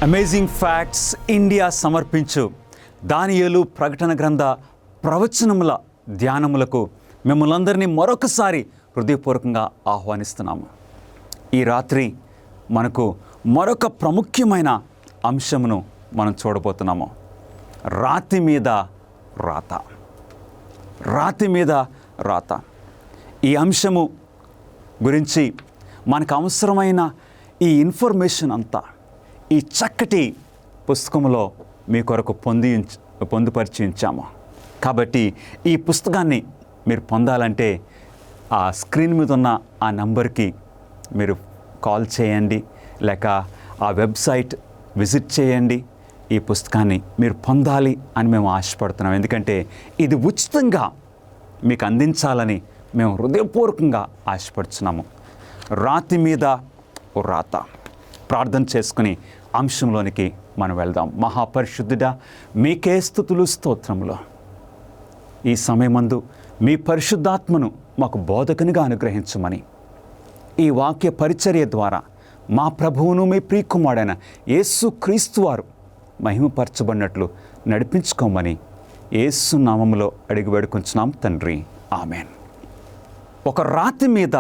Amazing facts India సమర్పించు దానియేలు ప్రకటన గ్రంథ ప్రవచనముల ధ్యానములకు మిమ్మల్ని అందరినీ మరొకసారి హృదయపూర్వకంగా ఆహ్వానిస్తున్నాము. ఈ రాత్రి మనకు మరొక ప్రాముఖ్యమైన అంశమును మనం చూడబోతున్నాము. రాతి మీద రాత. రాతి మీద రాత. ఈ అంశము గురించి మనకు అవసరమైన ఈ ఇన్ఫర్మేషన్ అంతా ఈ చక్కటి పుస్తకంలో మీ కొరకు పొందుపరిచి ఉంచాము. కాబట్టి ఈ పుస్తకాన్ని మీరు పొందాలంటే ఆ స్క్రీన్ మీద ఉన్న ఆ నంబర్కి మీరు కాల్ చేయండి, లేక ఆ వెబ్సైట్ విజిట్ చేయండి. ఈ పుస్తకాన్ని మీరు పొందాలి అని మేము ఆశపడుతున్నాం. ఎందుకంటే ఇది ఉచితంగా మీకు అందించాలని మేము హృదయపూర్వకంగా ఆశపడుతున్నాము. రాతి మీద రాత. ప్రార్థన చేసుకుని అంశంలోనికి మనం వెళ్దాం. మహాపరిశుద్ధుడా, మీకే స్తుతులు స్తోత్రములు. ఈ సమయమందు మీ పరిశుద్ధాత్మను మాకు బోధకునిగా అనుగ్రహించమని, ఈ వాక్య పరిచర్య ద్వారా మా ప్రభువును మీ ప్రియకుమారుడైన యేసు క్రీస్తు వారు మహిమపరచబడినట్లు నడిపించుకోమని యేసు నామములో అడిగి వేడుకొంచున్నాం తండ్రి, ఆమెన్. ఒక రాతి మీద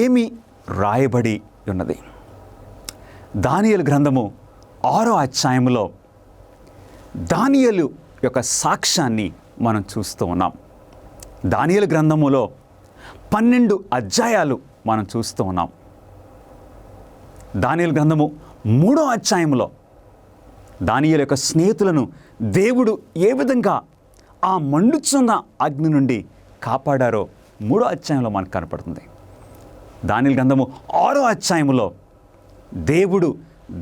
ఏమి రాయబడి ఉన్నది? దానియేలు గ్రంథము 6వ అధ్యాయములో దానియేలు యొక్క సాక్ష్యాన్ని మనం చూస్తూ ఉన్నాం. దానియేలు గ్రంథములో 12 అధ్యాయాలు మనం చూస్తూ ఉన్నాం. దానియేలు గ్రంథము 3వ అధ్యాయంలో దానియేలు యొక్క స్నేహితులను దేవుడు ఏ విధంగా ఆ మండుచున్న అగ్ని నుండి కాపాడారో 3వ అధ్యాయంలో మనకు కనపడుతుంది. దానియేలు గ్రంథము 6వ అధ్యాయంలో దేవుడు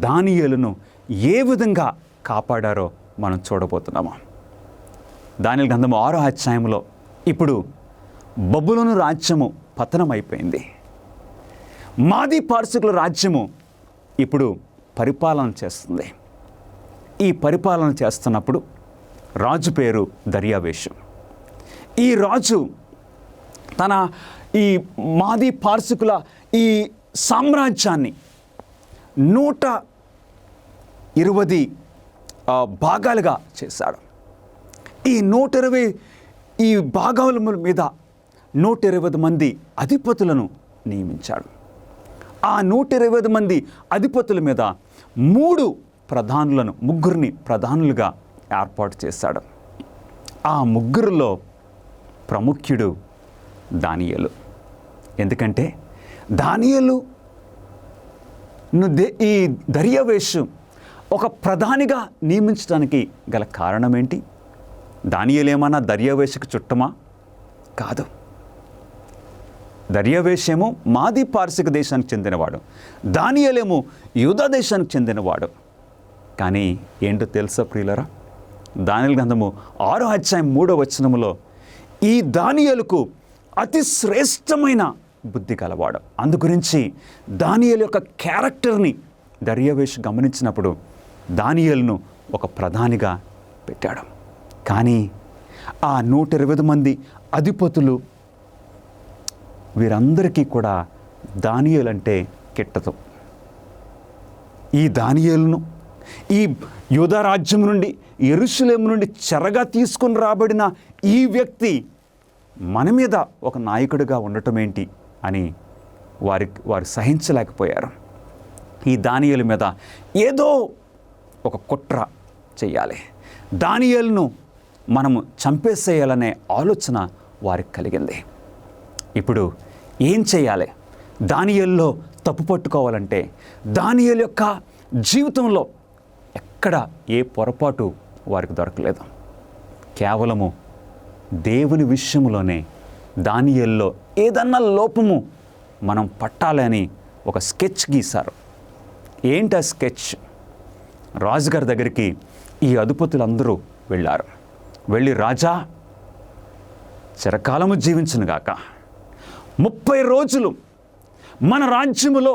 దానియేలును ఏ విధంగా కాపాడారో మనం చూడబోతున్నాము. దానియేలు గ్రంథము 6వ అధ్యాయంలో ఇప్పుడు బబులోను రాజ్యము పతనమైపోయింది. మాదీ పార్శికుల రాజ్యము ఇప్పుడు పరిపాలన చేస్తుంది. ఈ పరిపాలన చేస్తున్నప్పుడు రాజు పేరు దర్యావేషు. ఈ రాజు తన ఈ మాదీ పార్శికుల ఈ సామ్రాజ్యాన్ని 120 భాగాలుగా చేశాడు. ఈ 120 ఈ భాగాల మీద 120 మంది అధిపతులను నియమించాడు. ఆ 120 మంది అధిపతుల మీద ముగ్గురిని ప్రధానులుగా ఏర్పాటు చేశాడు. ఆ ముగ్గురులో ప్రముఖుడు దానియేలు. ఎందుకంటే దానియేలు ఈ దర్యావేషు ఒక ప్రధానిగా నియమించడానికి గల కారణం ఏంటి? దానియేలు ఏమన్నా దర్యావేషుకు చుట్టమా? కాదు. దర్యావేషేమో మాదీ పార్శిక దేశానికి చెందినవాడు, దానియేలేమో యూదా దేశానికి చెందినవాడు. కానీ ఏంటో తెలుసా ప్రియులరా? దానియేలు గ్రంథము 6వ అధ్యాయం 3వ వచనములో ఈ దానియేలుకు అతి శ్రేష్టమైన బుద్ధి గలవాడు. అందుగురించి దానియేలు యొక్క క్యారెక్టర్ని దర్యావేషు గమనించినప్పుడు దానియేలును ఒక ప్రధానిగా పెట్టాడు. కానీ ఆ 120 మంది అధిపతులు వీరందరికీ కూడా దానియేలు అంటే కిట్టదు. ఈ దానియేలును ఈ యూదా రాజ్యం నుండి యెరూషలేము నుండి చెరగా తీసుకుని రాబడిన ఈ వ్యక్తి మన మీద ఒక నాయకుడిగా ఉండటం ఏంటి అని వారు సహించలేకపోయారు. ఈ దానియేలు మీద ఏదో ఒక కుట్ర చేయాలి, దానియేలును మనము చంపేసేయాలనే ఆలోచన వారికి కలిగింది. ఇప్పుడు ఏం చేయాలి? దానియేలులో తప్పు పట్టుకోవాలంటే దానియేలు యొక్క జీవితంలో ఎక్కడ ఏ పొరపాటు వారికి దొరకలేదు. కేవలము దేవుని విషయంలోనే దానియేలులో ఏదన్నా లోపము మనం పట్టాలని ఒక స్కెచ్ గీశారు. ఏంటి ఆ స్కెచ్? రాజుగారి దగ్గరికి ఈ అధిపతులందరూ వెళ్ళారు. వెళ్ళి, రాజా చిరకాలము జీవించునుగాక, 30 రోజులు మన రాజ్యములో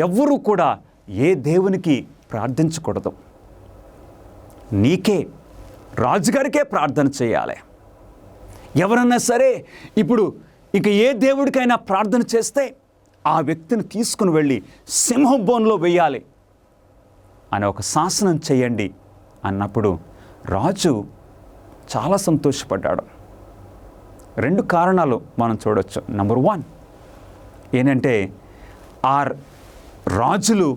ఎవ్వరూ కూడా ఏ దేవునికి ప్రార్థించకూడదు, నీకే రాజుగారికే ప్రార్థన చేయాలి. ఎవరన్నా సరే ఇప్పుడు ఇక ఏ దేవుడికైనా ప్రార్థన చేస్తే ఆ వ్యక్తిని తీసుకుని వెళ్ళి సింహం బోన్లో వేయాలి అని ఒక శాసనం చేయండి అన్నప్పుడు రాజు చాలా సంతోషపడ్డాడు. 2 కారణాలు మనం చూడొచ్చు. నెంబర్ 1 ఏంటంటే, ఆ రాజులు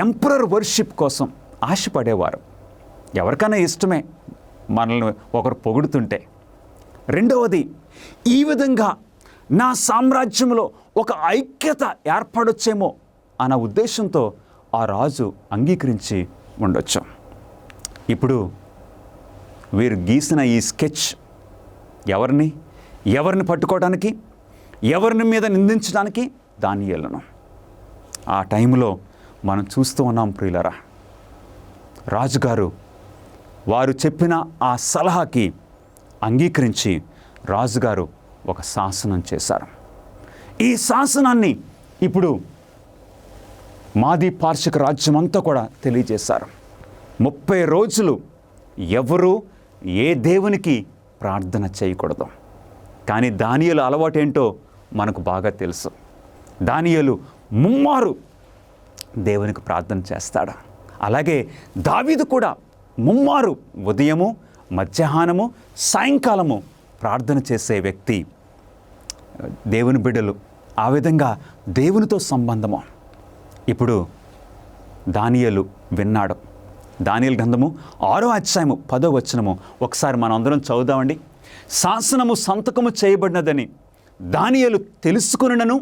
ఎంపరర్ వర్షిప్ కోసం ఆశపడేవారు. ఎవరికైనా ఇష్టమే మనల్ని ఒకరు పొగుడుతుంటే. రెండవది, ఈ విధంగా నా సామ్రాజ్యంలో ఒక ఐక్యత ఏర్పడొచ్చేమో అన్న ఉద్దేశంతో ఆ రాజు అంగీకరించి ఉండొచ్చు. ఇప్పుడు వీరు గీసిన ఈ స్కెచ్ ఎవరిని పట్టుకోవడానికి, ఎవరిని మీద నిందించడానికి? దానియేలును. ఆ టైంలో మనం చూస్తూ ఉన్నాం ప్రియులరా, రాజుగారు వారు చెప్పిన ఆ సలహాకి అంగీకరించి రాజుగారు ఒక శాసనం చేశారు. ఈ శాసనాన్ని ఇప్పుడు మాదీ పార్షిక రాజ్యం అంతా కూడా తెలియజేశారు. 30 రోజులు ఎవరు ఏ దేవునికి ప్రార్థన చేయకూడదు. కానీ దానియేలు అలవాటు ఏంటో మనకు బాగా తెలుసు. దానియేలు ముమ్మారు దేవునికి ప్రార్థన చేస్తాడు. అలాగే దావీదు కూడా ముమ్మారు ఉదయము, మధ్యాహ్నము, సాయంకాలము ప్రార్థన చేసే వ్యక్తి. దేవుని బిడ్డలు ఆ విధంగా దేవునితో సంబంధము. ఇప్పుడు దానియేలు విన్నాడు. దానియేలు గ్రంథము 6వ అధ్యాయము 10వ వచనము ఒకసారి మనం అందరం చదువుదామండి. శాసనము సంతకము చేయబడినదని దానియేలు తెలుసుకునను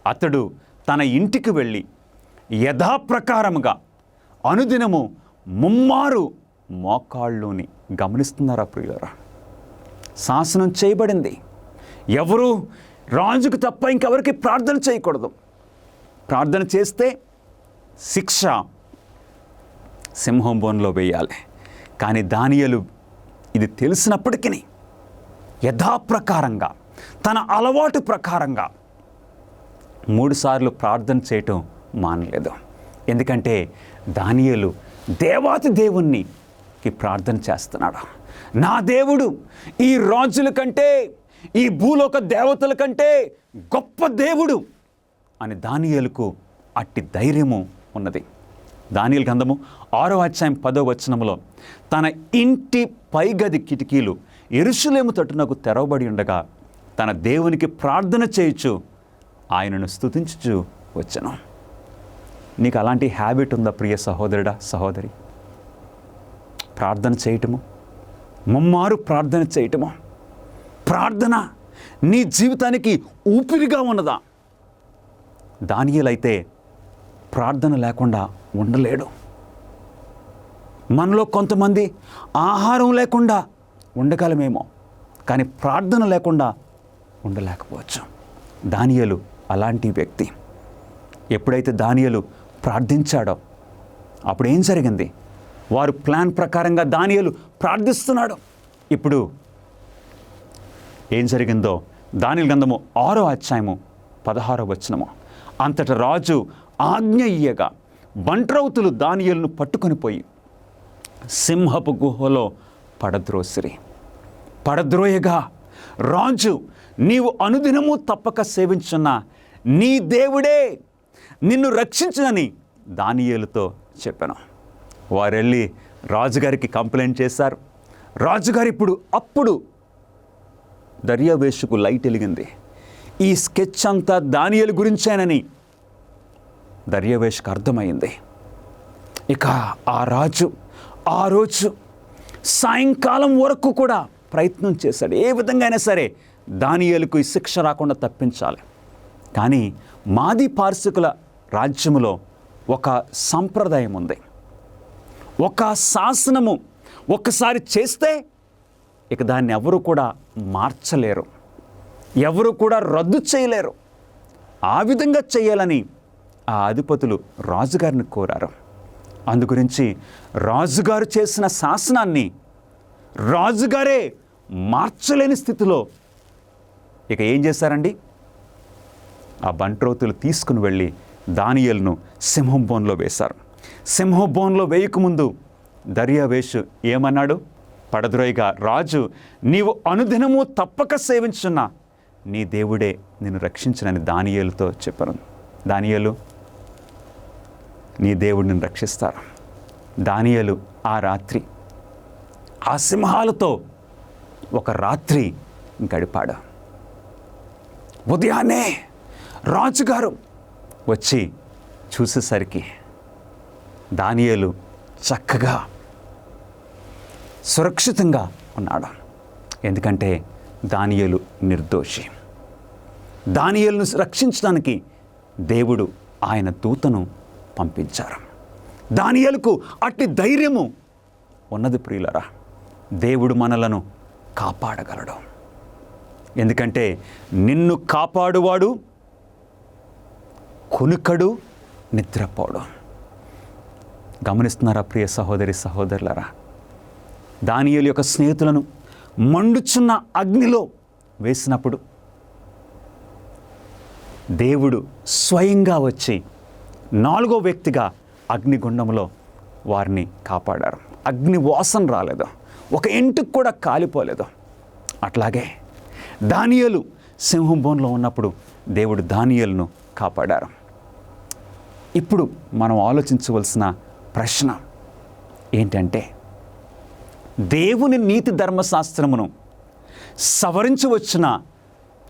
అతడు తన ఇంటికి వెళ్ళి యథాప్రకారముగా అనుదినము ముమ్మారు మోకాళ్ళుని. గమనిస్తున్నారా ప్రియులారా? శాసనం చేయబడింది. ఎవరు రాజుకు తప్ప ఇంకెవరికి ప్రార్థన చేయకూడదు. ప్రార్థన చేస్తే శిక్ష సింహం బోన్లో వేయాలి. కానీ దానియేలు ఇది తెలిసినప్పటికీ యథాప్రకారంగా తన అలవాటు ప్రకారంగా 3 సార్లు ప్రార్థన చేయటం మానలేదు. ఎందుకంటే దానియేలు దేవాతి దేవునికి ప్రార్థన చేస్తున్నాడు. నా దేవుడు ఈ రాజుల కంటే, ఈ భూలోక దేవతల కంటే గొప్ప దేవుడు అని దానియేలుకు అట్టి ధైర్యము ఉన్నది. దానియేలు గ్రంథము 6వ అధ్యాయం 10వ వచనములో తన ఇంటి పైగది కిటికీలు యెరూషలేము తట్టునకు తెరవబడి ఉండగా తన దేవునికి ప్రార్థన చేయుచు ఆయనను స్తుతించుచు వచ్చెను. నీకు అలాంటి హ్యాబిట్ ఉందా ప్రియ సహోదరుడా, సహోదరి? ప్రార్థన చేయటము, ముమ్మారు ప్రార్థన చేయటము. ప్రార్థన నీ జీవితానికి ఊపిరిగా ఉన్నదా? దానియేలు అయితే ప్రార్థన లేకుండా ఉండలేడు. మనలో కొంతమంది ఆహారం లేకుండా ఉండగలమేమో, కానీ ప్రార్థన లేకుండా ఉండలేకపోవచ్చు. దానియేలు అలాంటి వ్యక్తి. ఎప్పుడైతే దానియేలు ప్రార్థించాడో అప్పుడు ఏం జరిగింది? వారు ప్లాన్ ప్రకారంగా దానియేలు ప్రార్థిస్తున్నాడు. ఇప్పుడు ఏం జరిగిందో దానియేలు గ్రంథము 6వ అధ్యాయము 16వ వచనము. అంతట రాజు ఆజ్ఞ ఇయ్యగా బంట్రౌతులు దానియేలును పట్టుకొని పోయి సింహపు గుహలో పడద్రోయగా రాజు, నీవు అనుదినము తప్పక సేవించున్న నీ దేవుడే నిన్ను రక్షించునని దానియేలుతో చెప్పాను. వారెళ్ళి రాజుగారికి కంప్లైంట్ చేశారు. రాజుగారు అప్పుడు దర్యావేషుకు లైట్ వెలిగింది. ఈ స్కెచ్ అంతా దానియేలు గురించేనని దర్యావేషుకు అర్థమైంది. ఇక ఆ రోజు సాయంకాలం వరకు కూడా ప్రయత్నం చేశాడు. ఏ విధంగా అయినా సరే దానియేలుకు ఈ శిక్ష రాకుండా తప్పించాలి. కానీ మాది పార్శికుల రాజ్యములో ఒక సంప్రదాయం ఉంది. ఒక శాసనము ఒక్కసారి చేస్తే ఇక దాన్ని ఎవరు కూడా మార్చలేరు, ఎవరు కూడా రద్దు చేయలేరు. ఆ విధంగా చేయాలని ఆ అధిపతులు రాజుగారిని కోరారు. అందుగురించి రాజుగారు చేసిన శాసనాన్ని రాజుగారే మార్చలేని స్థితిలో ఇక ఏం చేశారండి? ఆ బంట్రోతులు తీసుకుని వెళ్ళి దానియేలును సింహం బోన్లో వేశారు. సింహం బోన్లో వేయకముందు దర్యావేషు ఏమన్నాడు? పడద్రోయిగా, రాజు, నీవు అనుదినము తప్పక సేవించున్న నీ దేవుడే నిన్ను రక్షించునని దానియేలుతో చెప్పాను. దానియేలు, నీ దేవుడు నిన్ను రక్షిస్తారు. దానియేలు ఆ రాత్రి ఆ సింహాలతో ఒక రాత్రి గడిపాడు. ఉదయాన్నే రాజుగారు వచ్చి చూసేసరికి దానియేలు చక్కగా సురక్షితంగా ఉన్నాడు. ఎందుకంటే దానియేలు నిర్దోషి. దానియేలును రక్షించడానికి దేవుడు ఆయన దూతను పంపించారు. దానియేలుకు అట్టి ధైర్యము ఉన్నది. ప్రియులరా, దేవుడు మనలను కాపాడగలడు. ఎందుకంటే నిన్ను కాపాడువాడు కునుకడు, నిద్రపోడు. గమనిస్తున్నారా ప్రియ సహోదరి సహోదరులరా? దానియేలు యొక్క స్నేహితులను మండుచున్న అగ్నిలో వేసినప్పుడు దేవుడు స్వయంగా వచ్చి 4వ వ్యక్తిగా అగ్నిగుండంలో వారిని కాపాడారు. అగ్ని వాసన రాలేదు, ఒక ఇంటికి కూడా కాలిపోలేదు. అట్లాగే దానియేలు సింహం బోన్లో ఉన్నప్పుడు దేవుడు దానియేలును కాపాడారు. ఇప్పుడు మనం ఆలోచించవలసిన ప్రశ్న ఏంటంటే, దేవుని నీతి ధర్మశాస్త్రమును సవరించవచ్చునా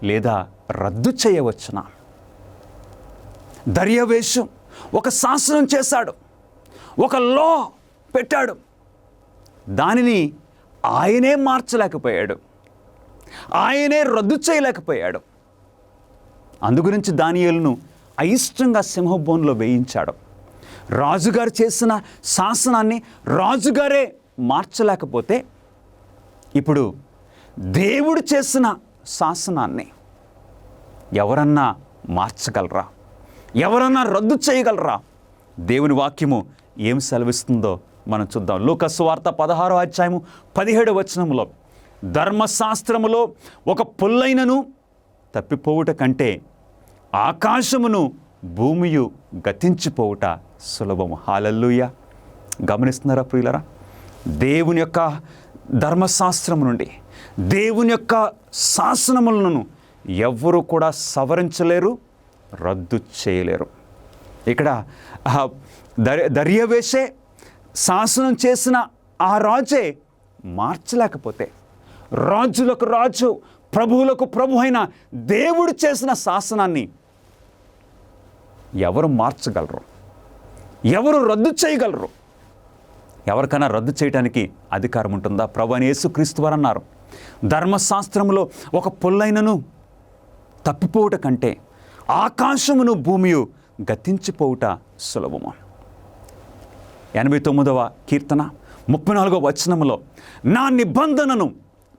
లేదా రద్దు చేయవచ్చునా? దర్యావేషు ఒక శాసనం చేశాడు, ఒక లా పెట్టాడు. దానిని ఆయనే మార్చలేకపోయాడు, ఆయనే రద్దు చేయలేకపోయాడు. అందుగురించి దానియేలును అయిష్టంగా సింహబోన్లో వేయించాడు. రాజుగారు చేసిన శాసనాన్ని రాజుగారే మార్చలేకపోతే ఇప్పుడు దేవుడు చేసిన శాసనాన్ని ఎవరన్నా మార్చగలరా? ఎవరన్నా రద్దు చేయగలరా? దేవుని వాక్యము ఏం సెలవిస్తుందో మనం చూద్దాం. లూకా సువార్త 16వ అధ్యాయము 17వ వచనములో, ధర్మశాస్త్రములో ఒక పుల్లైనను తప్పిపోవుట కంటే ఆకాశమును భూమియు గతించిపోవుట సులభము. హల్లెలూయా! గమనిస్తున్నారా ప్రియులరా? దేవుని యొక్క ధర్మశాస్త్రము నుండి, దేవుని యొక్క శాసనములను ఎవ్వరూ కూడా సవరించలేరు, రద్దు చేయలేరు. ఇక్కడ దర్యావేషే శాసనం చేసిన ఆ రాజే మార్చలేకపోతే, రాజులకు రాజు, ప్రభువులకు ప్రభు అయిన దేవుడు చేసిన శాసనాన్ని ఎవరు మార్చగలరు? ఎవరు రద్దు చేయగలరు? ఎవరికైనా రద్దు చేయడానికి అధికారం ఉంటుందా? ప్రభు అని యేసుక్రీస్తు వారు అన్నారు, ధర్మశాస్త్రములో ఒక పుల్లైనను తప్పిపోవుట కంటే ఆకాశమును భూమియు గతించిపోవుట సులభము. 89వ కీర్తన 34వ వచనములో, నా నిబంధనను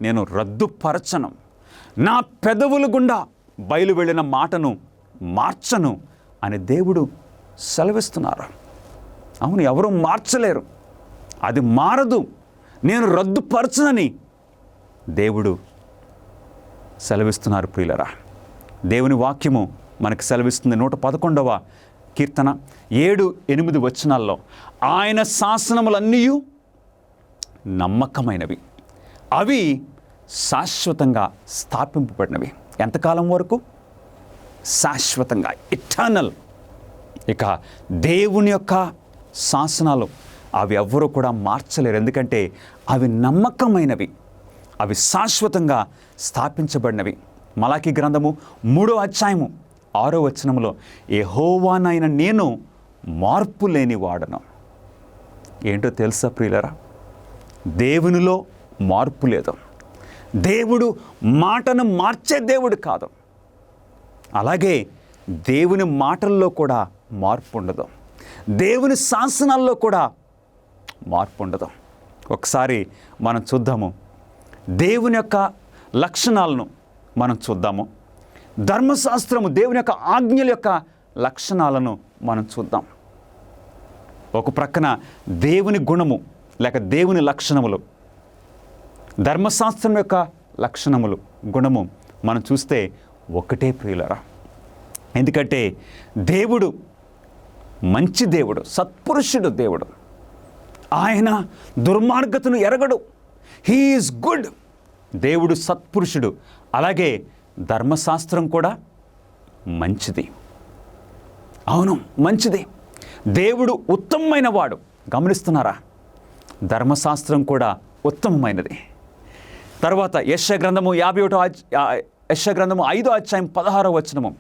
నేను రద్దుపరచను, నా పెదవుల గుండా బయలు వెళ్ళిన మాటను మార్చను అని దేవుడు సెలవిస్తున్నారు. అవును, ఎవరు మార్చలేరు, అది మారదు, నేను రద్దుపరచనని దేవుడు సెలవిస్తున్నారు. ప్రియులరా, దేవుని వాక్యము మనకు సెలవిస్తుంది. 111వ కీర్తన 7-8 వచనాల్లో, ఆయన శాసనములన్నీ నమ్మకమైనవి, అవి శాశ్వతంగా స్థాపింపబడినవి. ఎంతకాలం వరకు? శాశ్వతంగా, ఇటర్నల్. ఇక దేవుని యొక్క శాసనాలు అవి ఎవ్వరూ కూడా మార్చలేరు. ఎందుకంటే అవి నమ్మకమైనవి, అవి శాశ్వతంగా స్థాపించబడినవి. మలాకీ గ్రంథము 3వ అధ్యాయము 6వ వచనంలో యెహోవానైన నేను మార్పు లేని వాడను. ఏంటో తెలుసా ప్రియులరా? దేవునిలో మార్పు లేదు. దేవుడు మాటను మార్చే దేవుడు కాదు. అలాగే దేవుని మాటల్లో కూడా మార్పు ఉండదు. దేవుని శాసనాల్లో కూడా మార్పు ఉండదు. ఒకసారి మనం చూద్దాము, దేవుని యొక్క లక్షణాలను మనం చూద్దాము. ధర్మశాస్త్రము, దేవుని యొక్క ఆజ్ఞల యొక్క లక్షణాలను మనం చూద్దాం. ఒక ప్రక్కన దేవుని గుణము లేక దేవుని లక్షణములు, ధర్మశాస్త్రం యొక్క లక్షణములు, గుణము మనం చూస్తే ఒకటే ప్రియులరా. ఎందుకంటే దేవుడు మంచి దేవుడు, సత్పురుషుడు దేవుడు. ఆయన దుర్మార్గతను ఎరగడు. He is good. దేవుడు సత్పురుషుడు. అలాగే ధర్మశాస్త్రం కూడా మంచిది. అవును, మంచిది. దేవుడు ఉత్తమమైన వాడు. గమనిస్తున్నారా? ధర్మశాస్త్రం కూడా ఉత్తమమైనది. తర్వాత యెషయా గ్రంథము 5వ అధ్యాయం 16వ వచనము,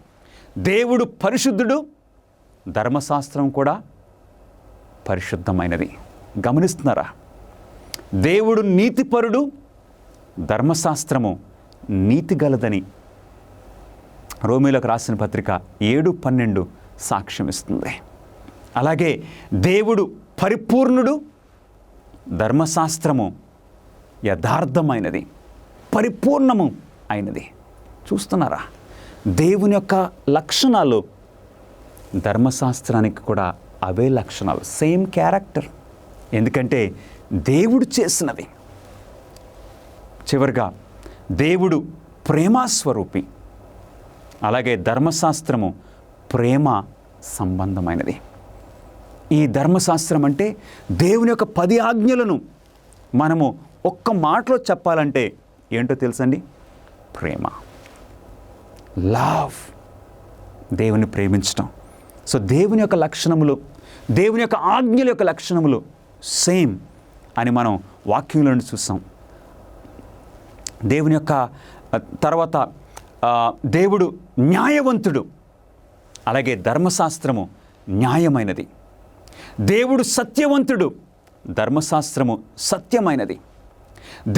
దేవుడు పరిశుద్ధుడు, ధర్మశాస్త్రం కూడా పరిశుద్ధమైనది. గమనిస్తున్నారా? దేవుడు నీతిపరుడు, ధర్మశాస్త్రము నీతిగలదని రోమీయులకు రాసిన పత్రిక 7:12 సాక్ష్యం ఇస్తుంది. అలాగే దేవుడు పరిపూర్ణుడు, ధర్మశాస్త్రము యథార్థమైనది, పరిపూర్ణము అయినది. చూస్తున్నారా? దేవుని యొక్క లక్షణాలు ధర్మశాస్త్రానికి కూడా అవే లక్షణాలు, సేమ్ క్యారెక్టర్. ఎందుకంటే దేవుడు చేసినవి. చివరిగా దేవుడు ప్రేమస్వరూపి. అలాగే ధర్మశాస్త్రము ప్రేమ సంబంధమైనది. ఈ ధర్మశాస్త్రం అంటే దేవుని యొక్క 10 ఆజ్ఞలను మనము ఒక్క మాటలో చెప్పాలంటే ఏంటో తెలుసండి? ప్రేమ, లవ్. దేవుని ప్రేమించటం. సో దేవుని యొక్క లక్షణములు, దేవుని యొక్క ఆజ్ఞల యొక్క లక్షణములు సేమ్ అని మనం వాక్యంలో చూసాం. దేవుని యొక్క తర్వాత దేవుడు న్యాయవంతుడు. అలాగే ధర్మశాస్త్రము న్యాయమైనది. దేవుడు సత్యవంతుడు, ధర్మశాస్త్రము సత్యమైనది.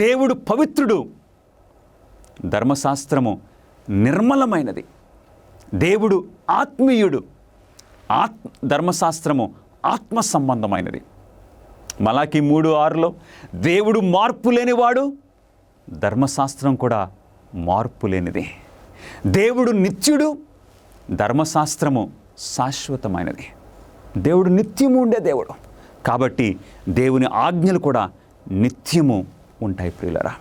దేవుడు పవిత్రుడు, ధర్మశాస్త్రము నిర్మలమైనది. దేవుడు ఆత్మీయుడు, ధర్మశాస్త్రము ఆత్మ సంబంధమైనది. మలాకి 3:6లో దేవుడు మార్పు లేనివాడు, ధర్మశాస్త్రం కూడా మార్పు లేనిది. దేవుడు నిత్యుడు, ధర్మశాస్త్రము శాశ్వతమైనది. దేవుడు నిత్యము ఉండే దేవుడు కాబట్టి దేవుని ఆజ్ఞలు కూడా నిత్యము ఉంటాయి. ప్రియులరా,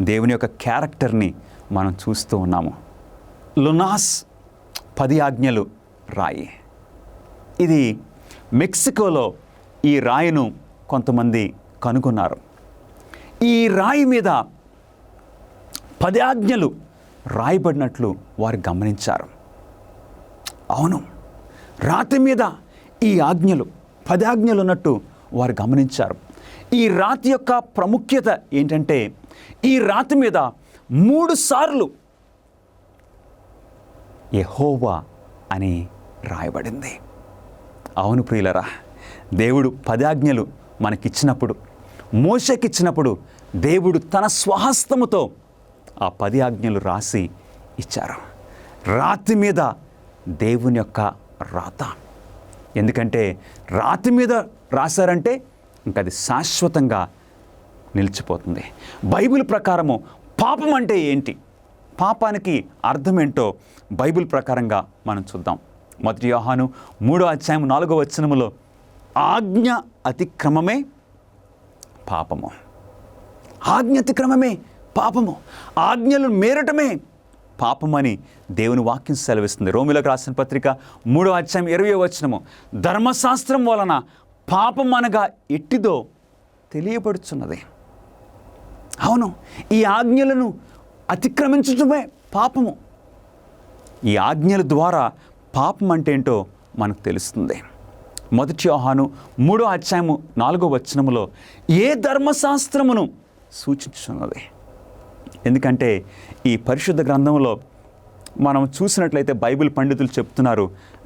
దేవుని యొక్క క్యారెక్టర్ని మనం చూస్తూ ఉన్నాము. లునాస్ 10 ఆజ్ఞలు రాయి. ఇది మెక్సికోలో ఈ రాయిను కొంతమంది కనుగొన్నారు. ఈ రాయి మీద 10 ఆజ్ఞలు రాయబడినట్లు వారు గమనించారు. అవును, రాతి మీద ఈ ఆజ్ఞలు 10 ఆజ్ఞలు ఉన్నట్టు వారు గమనించారు. ఈ రాతి యొక్క ప్రాముఖ్యత ఏంటంటే ఈ రాతి మీద 3 సార్లు యెహోవా అని రాయబడింది. అవును ప్రియులరా, దేవుడు 10 ఆజ్ఞలు మనకిచ్చినప్పుడు, మోషేకిచ్చినప్పుడు దేవుడు తన స్వహస్తముతో ఆ 10 ఆజ్ఞలు రాసి ఇచ్చారు. రాతి మీద దేవుని యొక్క రాత. ఎందుకంటే రాతి మీద రాశారంటే ఇంకా అది శాశ్వతంగా నిలిచిపోతుంది. బైబిల్ ప్రకారము పాపం అంటే ఏంటి, పాపానికి అర్థం ఏంటో బైబిల్ ప్రకారంగా మనం చూద్దాం. 1 యోహాను 3వ అధ్యాయం 4వ వచనములో ఆజ్ఞ అతిక్రమమే పాపము. ఆజ్ఞ అతిక్రమమే పాపము. ఆజ్ఞలు మీరటమే పాపమని దేవుని వాక్యం సెలవిస్తుంది. రోమీయులకు రాసిన పత్రిక 3వ అధ్యాయం 20వ వచనము, ధర్మశాస్త్రం వలన పాపం అనగా ఎట్టిదో తెలియబడుచున్నది. అవును, ఈ ఆజ్ఞలను అతిక్రమించడమే పాపము. ఈ ఆజ్ఞల ద్వారా పాపం అంటే ఏంటో మనకు తెలుస్తుంది. 1 యోహాను 3వ అధ్యాయము 4వ వచనములో ఏ ధర్మశాస్త్రమును సూచించున్నది. ఎందుకంటే ఈ పరిశుద్ధ గ్రంథంలో మనం చూసినట్లయితే బైబిల్ పండితులు చెప్తున్నారు,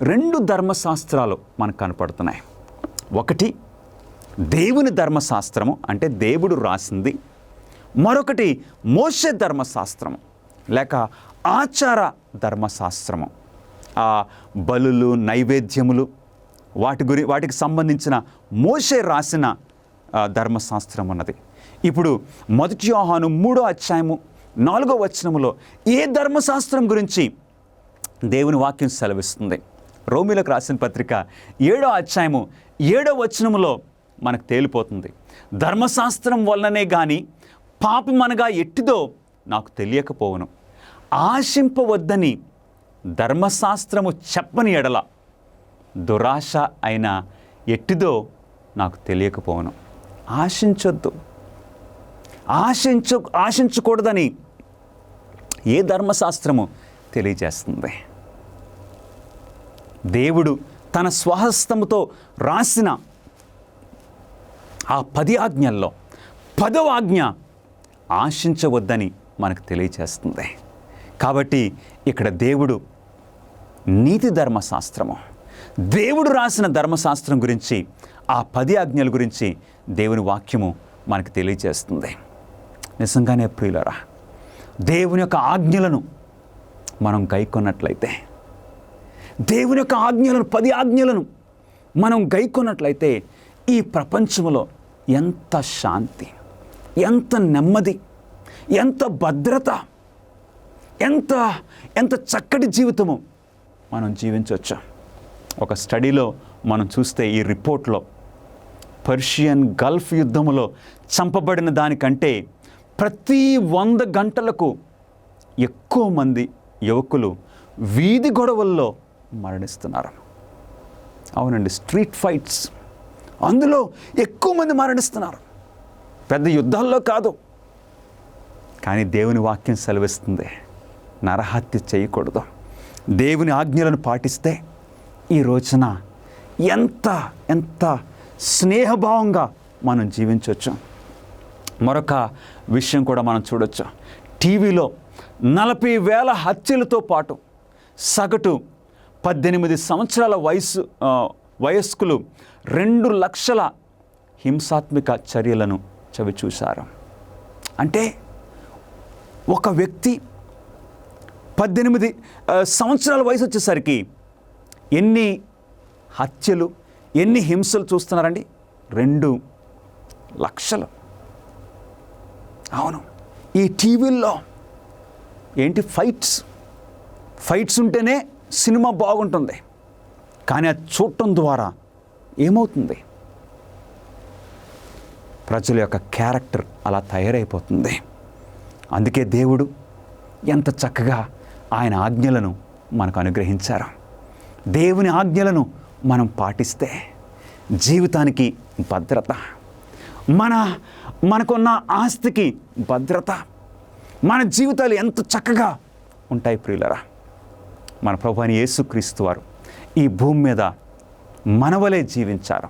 2 ధర్మశాస్త్రాలు మనకు కనపడుతున్నాయి. ఒకటి దేవుని ధర్మశాస్త్రము, అంటే దేవుడు రాసింది. మరొకటి మోషే ధర్మశాస్త్రము లేక ఆచార ధర్మశాస్త్రము. ఆ బలులు, నైవేద్యములు, వాటికి సంబంధించిన మోషే రాసిన ధర్మశాస్త్రం ఉన్నది. ఇప్పుడు 1 యోహాను 3వ అధ్యాయము 4వ వచనములో ఏ ధర్మశాస్త్రం గురించి దేవుని వాక్యం సెలవిస్తుంది? రోమీలకు రాసిన పత్రిక 7వ అధ్యాయము 7వ వచనములో మనకు తేలిపోతుంది. ధర్మశాస్త్రం వలననే గాని పాపమనగా ఎట్టిదో నాకు తెలియకపోవును, ఆశింపవద్దని ధర్మశాస్త్రము చెప్పని ఎడల దురాశ అయిన ఎట్టిదో నాకు తెలియకపోవును. ఆశించొద్దు, ఆశించకూడదని ఏ ధర్మశాస్త్రము తెలియజేస్తుంది? దేవుడు తన స్వహస్తముతో రాసిన ఆ 10 ఆజ్ఞల్లో 10వ ఆజ్ఞ ఆశించవద్దని మనకు తెలియజేస్తుంది. కాబట్టి ఇక్కడ దేవుడు నీతి ధర్మశాస్త్రము, దేవుడు రాసిన ధర్మశాస్త్రం గురించి, ఆ 10 ఆజ్ఞల గురించి దేవుని వాక్యము మనకు తెలియజేస్తుంది. నిజంగానే ప్రియులారా, దేవుని యొక్క ఆజ్ఞలను మనం గైకొన్నట్లయితే, దేవుని యొక్క ఆజ్ఞలను 10 ఆజ్ఞలను మనం గైకొన్నట్లయితే ఈ ప్రపంచంలో ఎంత శాంతి, ఎంత నెమ్మది, ఎంత భద్రత, ఎంత చక్కటి జీవితము మనం జీవించవచ్చు. ఒక స్టడీలో మనం చూస్తే, ఈ రిపోర్ట్లో పర్షియన్ గల్ఫ్ యుద్ధములో చంపబడిన దానికంటే ప్రతి 100 గంటలకు ఎక్కువ మంది యువకులు వీధి గొడవల్లో మరణిస్తున్నారు. అవునండి, స్ట్రీట్ ఫైట్స్, అందులో ఎక్కువ మంది మరణిస్తున్నారు. పెద్ద యుద్ధాల్లో కాదు, కానీ దేవుని వాక్యం సెలవిస్తుంది, నరహత్య చేయకూడదు. దేవుని ఆజ్ఞలను పాటిస్తే ఈ రోజున ఎంత స్నేహభావంగా మనం జీవించవచ్చు. మరొక విషయం కూడా మనం చూడొచ్చు. టీవీలో 40,000 హత్యలతో పాటు సగటు 18 సంవత్సరాల వయస్కులు 2 లక్షల హింసాత్మక చర్యలను చవిచూశారు. అంటే ఒక వ్యక్తి 18 సంవత్సరాల వయసు వచ్చేసరికి ఎన్ని హత్యలు, ఎన్ని హింసలు చూస్తున్నారండి? 2 లక్షలు. అవును, ఈ టీవీల్లో ఏంటి ఫైట్స్ ఉంటేనే సినిమా బాగుంటుంది, కానీ అది చూడటం ద్వారా ఏమవుతుంది? ప్రజల యొక్క క్యారెక్టర్ అలా తయారైపోతుంది. అందుకే దేవుడు ఎంత చక్కగా ఆయన ఆజ్ఞలను మనకు అనుగ్రహించారు. దేవుని ఆజ్ఞలను మనం పాటిస్తే జీవితానికి భద్రత, మనకున్న ఆస్తికి భద్రత, మన జీవితాలు ఎంత చక్కగా ఉంటాయి ప్రియులరా. మన ప్రభువైన యేసుక్రీస్తు వారు ఈ భూమి మీద మనవలే జీవించారు,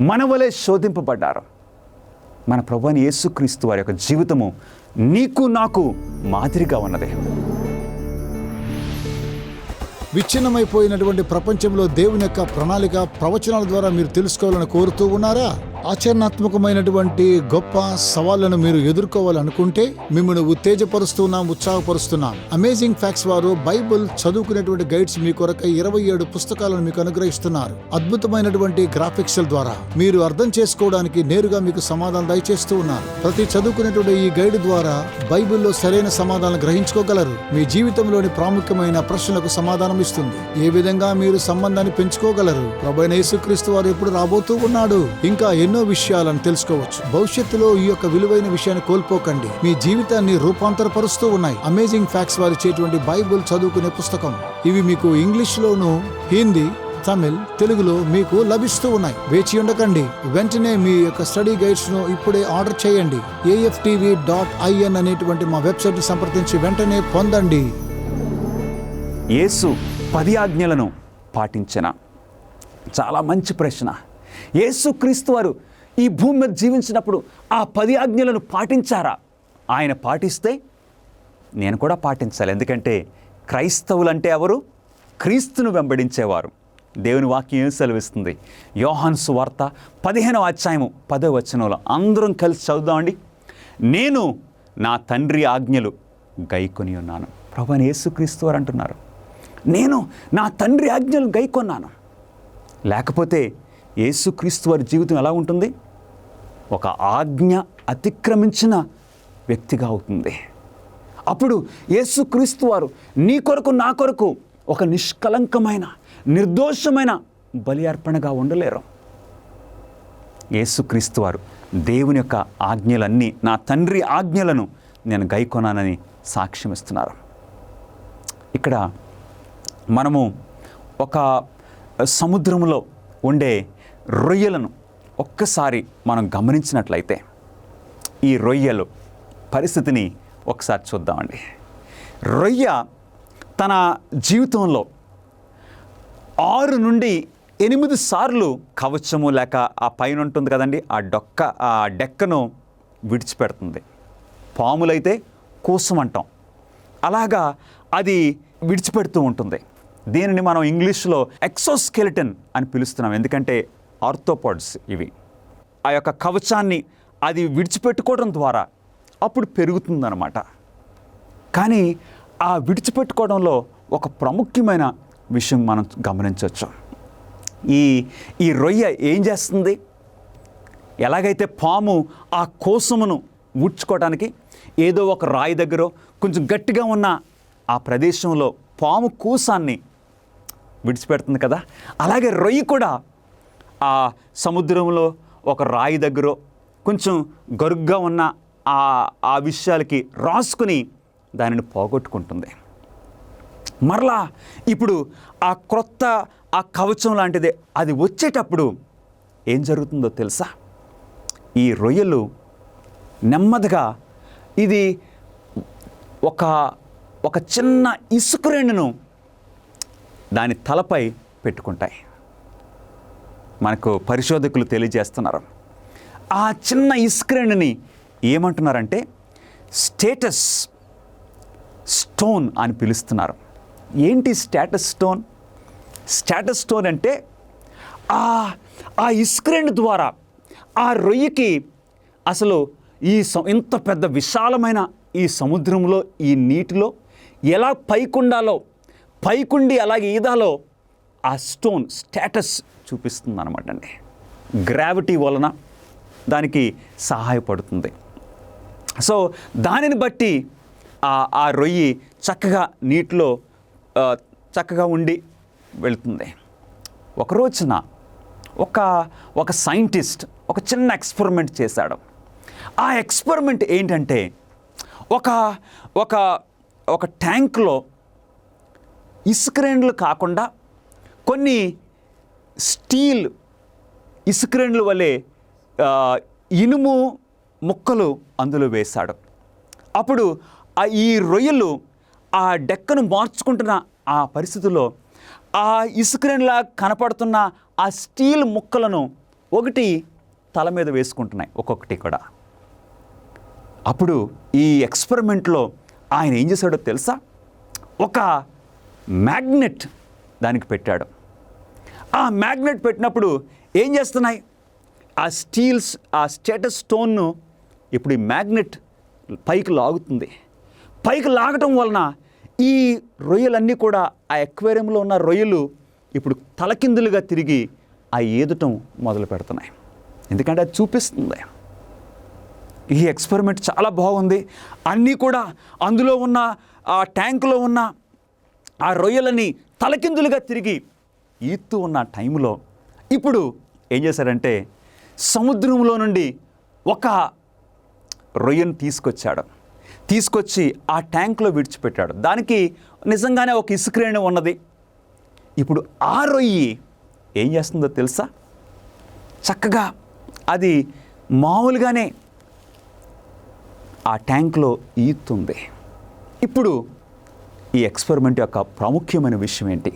మనవలే శోధింపబడ్డారు. మన ప్రభువైన యేసుక్రీస్తు వారి యొక్క జీవితము నీకు నాకు మాదిరిగా ఉన్నది. విచ్ఛిన్నమైపోయినటువంటి ప్రపంచంలో దేవుని యొక్క ప్రణాళిక ప్రవచనాల ద్వారా మీరు తెలుసుకోవాలని కోరుతూ ఉన్నారా? ఆచరణాత్మకమైనటువంటి గొప్ప సవాళ్లను మీరు ఎదుర్కోవాలనుకుంటే మిమ్మల్ని ఉత్తేజపరుస్తున్నాం, ఉత్సాహపరుస్తున్నాం. అమేజింగ్ ఫ్యాక్ట్స్ వారు బైబిల్ చదువుకునేటువంటి గైడ్స్ మీ కొరకై 27 పుస్తకాలను మీకు అనుగ్రహిస్తున్నారు. అద్భుతమైనటువంటి గ్రాఫిక్స్ ద్వారా మీరు అర్థం చేసుకోవడానికి నేరుగా మీకు సమాధానం దయచేస్తూ ఉన్నారు. ప్రతి చదువుకునేటువంటి ఈ గైడ్ ద్వారా బైబిల్లో సరైన సమాధానం గ్రహించుకోగలరు. మీ జీవితంలోని ప్రాముఖ్యమైన ప్రశ్నలకు సమాధానం ఇస్తుంది. ఏ విధంగా మీరు సంబంధాన్ని పెంచుకోగలరు? ప్రభువైన యేసుక్రీస్తు వారు ఎప్పుడు రాబోతూ ఉన్నాడు? ఇంకా ఎన్నో విషయాలను తెలుసుకోవచ్చు. భవిష్యత్తులో ఈ యొక్క విలువైన విషయాన్ని కోల్పోకండి. మీ జీవితాన్ని రూపాంతరపరుస్తూ ఉన్నాయి అమేజింగ్ ఫ్యాక్ట్స్ వారు ఇచ్చేటువంటి బైబిల్ చదువుకునే పుస్తకం. ఇవి మీకు ఇంగ్లీష్ లోను, హిందీ, తమిళ్, తెలుగులో మీకు లభిస్తూ ఉన్నాయి. వేచి ఉండకండి, వెంటనే మీ యొక్క స్టడీ గైడ్స్ ను ఇప్పుడే ఆర్డర్ చేయండి. AFTV.in అనేటువంటి మా వెబ్సైట్ ని సంప్రదించి వెంటనే పొందండి. యేసు 10 ఆజ్ఞలను పాటించిన చాలా మంచి ప్రశ్న. యేసుక్రీస్తు వారు ఈ భూమి మీద జీవించినప్పుడు ఆ 10 ఆజ్ఞలను పాటించారా? ఆయన పాటిస్తే నేను కూడా పాటించాలి. ఎందుకంటే క్రైస్తవులంటే ఎవరు? క్రీస్తును వెంబడించేవారు. దేవుని వాక్యం ఏం సెలవిస్తుంది? యోహాను సువార్త 15వ అధ్యాయము 10వ వచనంలో అందరం కలిసి చదువుదామండి. నేను నా తండ్రి ఆజ్ఞలు గైకొని ఉన్నాను. ప్రభువైన యేసుక్రీస్తు వారు అంటున్నారు, నేను నా తండ్రి ఆజ్ఞలు గైకొన్నాను. లేకపోతే యేసుక్రీస్తు వారి జీవితం ఎలా ఉంటుంది? ఒక ఆజ్ఞ అతిక్రమించిన వ్యక్తిగా అవుతుంది. అప్పుడు యేసుక్రీస్తు వారు నీ కొరకు నా కొరకు ఒక నిష్కలంకమైన నిర్దోషమైన బలి అర్పణగా ఉండలేరు. యేసుక్రీస్తు వారు దేవుని యొక్క ఆజ్ఞలన్నీ, నా తండ్రి ఆజ్ఞలను నేను గైకొన్నానని సాక్ష్యం ఇస్తున్నారు. ఇక్కడ మనము ఒక సముద్రంలో ఉండే రొయ్యలను ఒక్కసారి మనం గమనించినట్లయితే ఈ రొయ్యలు పరిస్థితిని ఒకసారి చూద్దామండి. రొయ్య తన జీవితంలో 6 నుండి 8 సార్లు కవచము లేక ఆ పైన ఉంటుంది కదండి, ఆ డెక్కను విడిచిపెడుతుంది. పాములైతే కూసం అంటాం, అలాగా అది విడిచిపెడుతూ ఉంటుంది. దీనిని మనం ఇంగ్లీష్లో ఎక్సోస్కెలిటన్ అని పిలుస్తున్నాం, ఎందుకంటే ఆర్థోపాడ్స్ ఇవి. ఆ యొక్క కవచాన్ని అది విడిచిపెట్టుకోవడం ద్వారా అప్పుడు పెరుగుతుందన్నమాట. కానీ ఆ విడిచిపెట్టుకోవడంలో ఒక ప్రాముఖ్యమైన విషయం మనం గమనించవచ్చు. ఈ రొయ్య ఏం చేస్తుంది? ఎలాగైతే పాము ఆ కోసమును ఊడ్చుకోవడానికి ఏదో ఒక రాయి దగ్గర కొంచెం గట్టిగా ఉన్న ఆ ప్రదేశంలో పాము కూసాన్ని విడిచిపెడుతుంది కదా, అలాగే రొయ్య కూడా ఆ సముద్రంలో ఒక రాయి దగ్గర కొంచెం గరుగ్గా ఉన్న ఆ విషయాలకి రాసుకుని దానిని పోగొట్టుకుంటుంది. మరలా ఇప్పుడు ఆ క్రొత్త ఆ కవచం లాంటిది అది వచ్చేటప్పుడు ఏం జరుగుతుందో తెలుసా? ఈ రొయ్యలు నెమ్మదిగా ఇది ఒక చిన్న ఇసుకరేణును దాని తలపై పెట్టుకుంటాయి. మనకు పరిశోధకులు తెలియజేస్తున్నారు, ఆ చిన్న ఇసుకరేణుని ఏమంటున్నారంటే స్టేటస్ స్టోన్ అని పిలుస్తున్నారు. ఏంటి స్టేటస్ స్టోన్? స్టేటస్ స్టోన్ అంటే ఆ ఇసుకరేణు ద్వారా ఆ రొయ్యకి అసలు ఇంత పెద్ద విశాలమైన ఈ సముద్రంలో ఈ నీటిలో ఎలా పైకుండాలో, పైకుండి అలాగే ఈదాలో ఆ స్టోన్ స్టేటస్ చూపిస్తుంది అనమాట అండి. గ్రావిటీ వలన దానికి సహాయపడుతుంది. సో దానిని బట్టి ఆ రొయ్యి చక్కగా నీటిలో చక్కగా ఉండి వెళ్తుంది. ఒక రోజున ఒక సైంటిస్ట్ ఒక చిన్న ఎక్స్పెరిమెంట్ చేశాడు. ఆ ఎక్స్పెరిమెంట్ ఏంటంటే ఒక ట్యాంక్లో ఇసుకరేణులు కాకుండా కొన్ని స్టీల్ ఇసుకరేణుల వలె ఇనుము ముక్కలు అందులో వేశాడు. అప్పుడు ఈ రొయ్యలు ఆ డెక్కను మార్చుకుంటున్న ఆ పరిస్థితుల్లో ఆ ఇసుకరేణులా కనపడుతున్న ఆ స్టీల్ ముక్కలను ఒకటి తల మీద వేసుకుంటున్నాయి, ఒక్కొక్కటి కూడా. అప్పుడు ఈ ఎక్స్పెరిమెంట్లో ఆయన ఏం చేశాడో తెలుసా? ఒక మ్యాగ్నెట్ దానికి పెట్టాడు. ఆ మ్యాగ్నెట్ పెట్టినప్పుడు ఏం చేస్తున్నాయి? ఆ స్టేటస్ స్టోన్ను ఇప్పుడు ఈ మ్యాగ్నెట్ పైకి లాగుతుంది. పైకి లాగటం వలన ఈ రొయ్యలన్నీ కూడా ఆ ఎక్వేరియంలో ఉన్న రొయ్యలు ఇప్పుడు తలకిందులుగా తిరిగి ఆ ఈదటం మొదలు పెడుతున్నాయి. ఎందుకంటే అది చూపిస్తుంది. ఈ ఎక్స్పెరిమెంట్ చాలా బాగుంది. అన్నీ కూడా అందులో ఉన్న ఆ ట్యాంకులో ఉన్న ఆ రొయ్యలని తలకిందులుగా తిరిగి ఈదుతూ ఉన్న టైంలో ఇప్పుడు ఏం చేశారంటే సముద్రంలో నుండి ఒక రొయ్యను తీసుకొచ్చి ఆ ట్యాంక్లో విడిచిపెట్టాడు. దానికి నిజంగానే ఒక ఇసుకరేణి ఉన్నది. ఇప్పుడు ఆ రొయ్యి ఏం చేస్తుందో తెలుసా? చక్కగా అది మామూలుగానే ఆ ట్యాంక్లో ఈదుతుంది. ఇప్పుడు ఈ ఎక్స్పెరిమెంట్ యొక్క ప్రాముఖ్యమైన విషయం ఏంటి?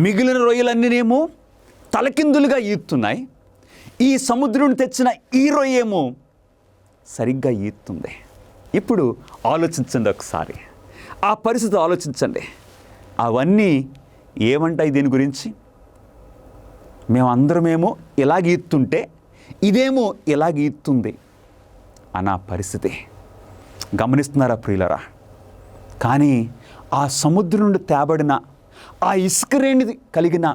మిగిలిన రొయ్యలన్నీనేమో తలకిందులుగా ఈదుతున్నాయి. ఈ సముద్రం తెచ్చిన ఈ రొయ్యేమో సరిగ్గా ఈదుతుంది. ఇప్పుడు ఆలోచించండి ఒకసారి. ఆ పరిస్థితి ఆలోచించండి. అవన్నీ ఏమంటాయి దీని గురించి? మేమందరమేమో ఇలాగ ఈత్తుంటే ఇదేమో ఇలాగ ఈత్తుంది అన్న పరిస్థితి. గమనిస్తున్నారా ప్రియులరా? కానీ ఆ సముద్రం నుండి తేబడిన ఆ ఇసుకరేణి కలిగిన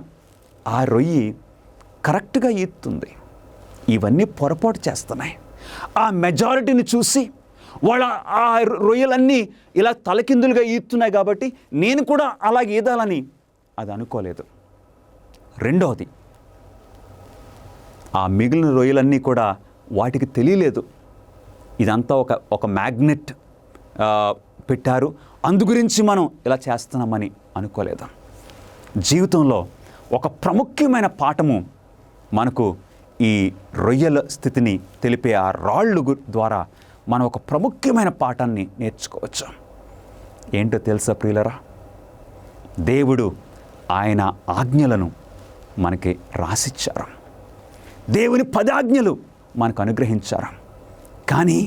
ఆ రొయ్యి కరెక్ట్గా ఈత్తుంది. ఇవన్నీ పొరపాటు చేస్తున్నాయి. ఆ మెజారిటీని చూసి వాళ్ళ ఆ రొయ్యలన్నీ ఇలా తలకిందులుగా ఈత్తున్నాయి కాబట్టి నేను కూడా అలాగే ఈదాలని అది అనుకోలేదు. రెండవది, ఆ మిగిలిన రొయ్యలన్నీ కూడా వాటికి తెలియలేదు ఇదంతా ఒక మ్యాగ్నెట్ పెట్టారు, అందు గురించి మనం ఇలా చేస్తున్నామని అనుకోలేదు. జీవితంలో ఒక ప్రాముఖ్యమైన పాఠము మనకు ఈ రొయ్యల స్థితిని తెలిపే ఆ రాళ్ళు ద్వారా మనం ఒక ప్రాముఖ్యమైన పాఠాన్ని నేర్చుకోవచ్చు. ఏంటో తెలుసా ప్రియులరా? దేవుడు ఆయన ఆజ్ఞలను మనకి రాసిచ్చారు. దేవుని 10 ఆజ్ఞలు మనకు అనుగ్రహించారు. కానీ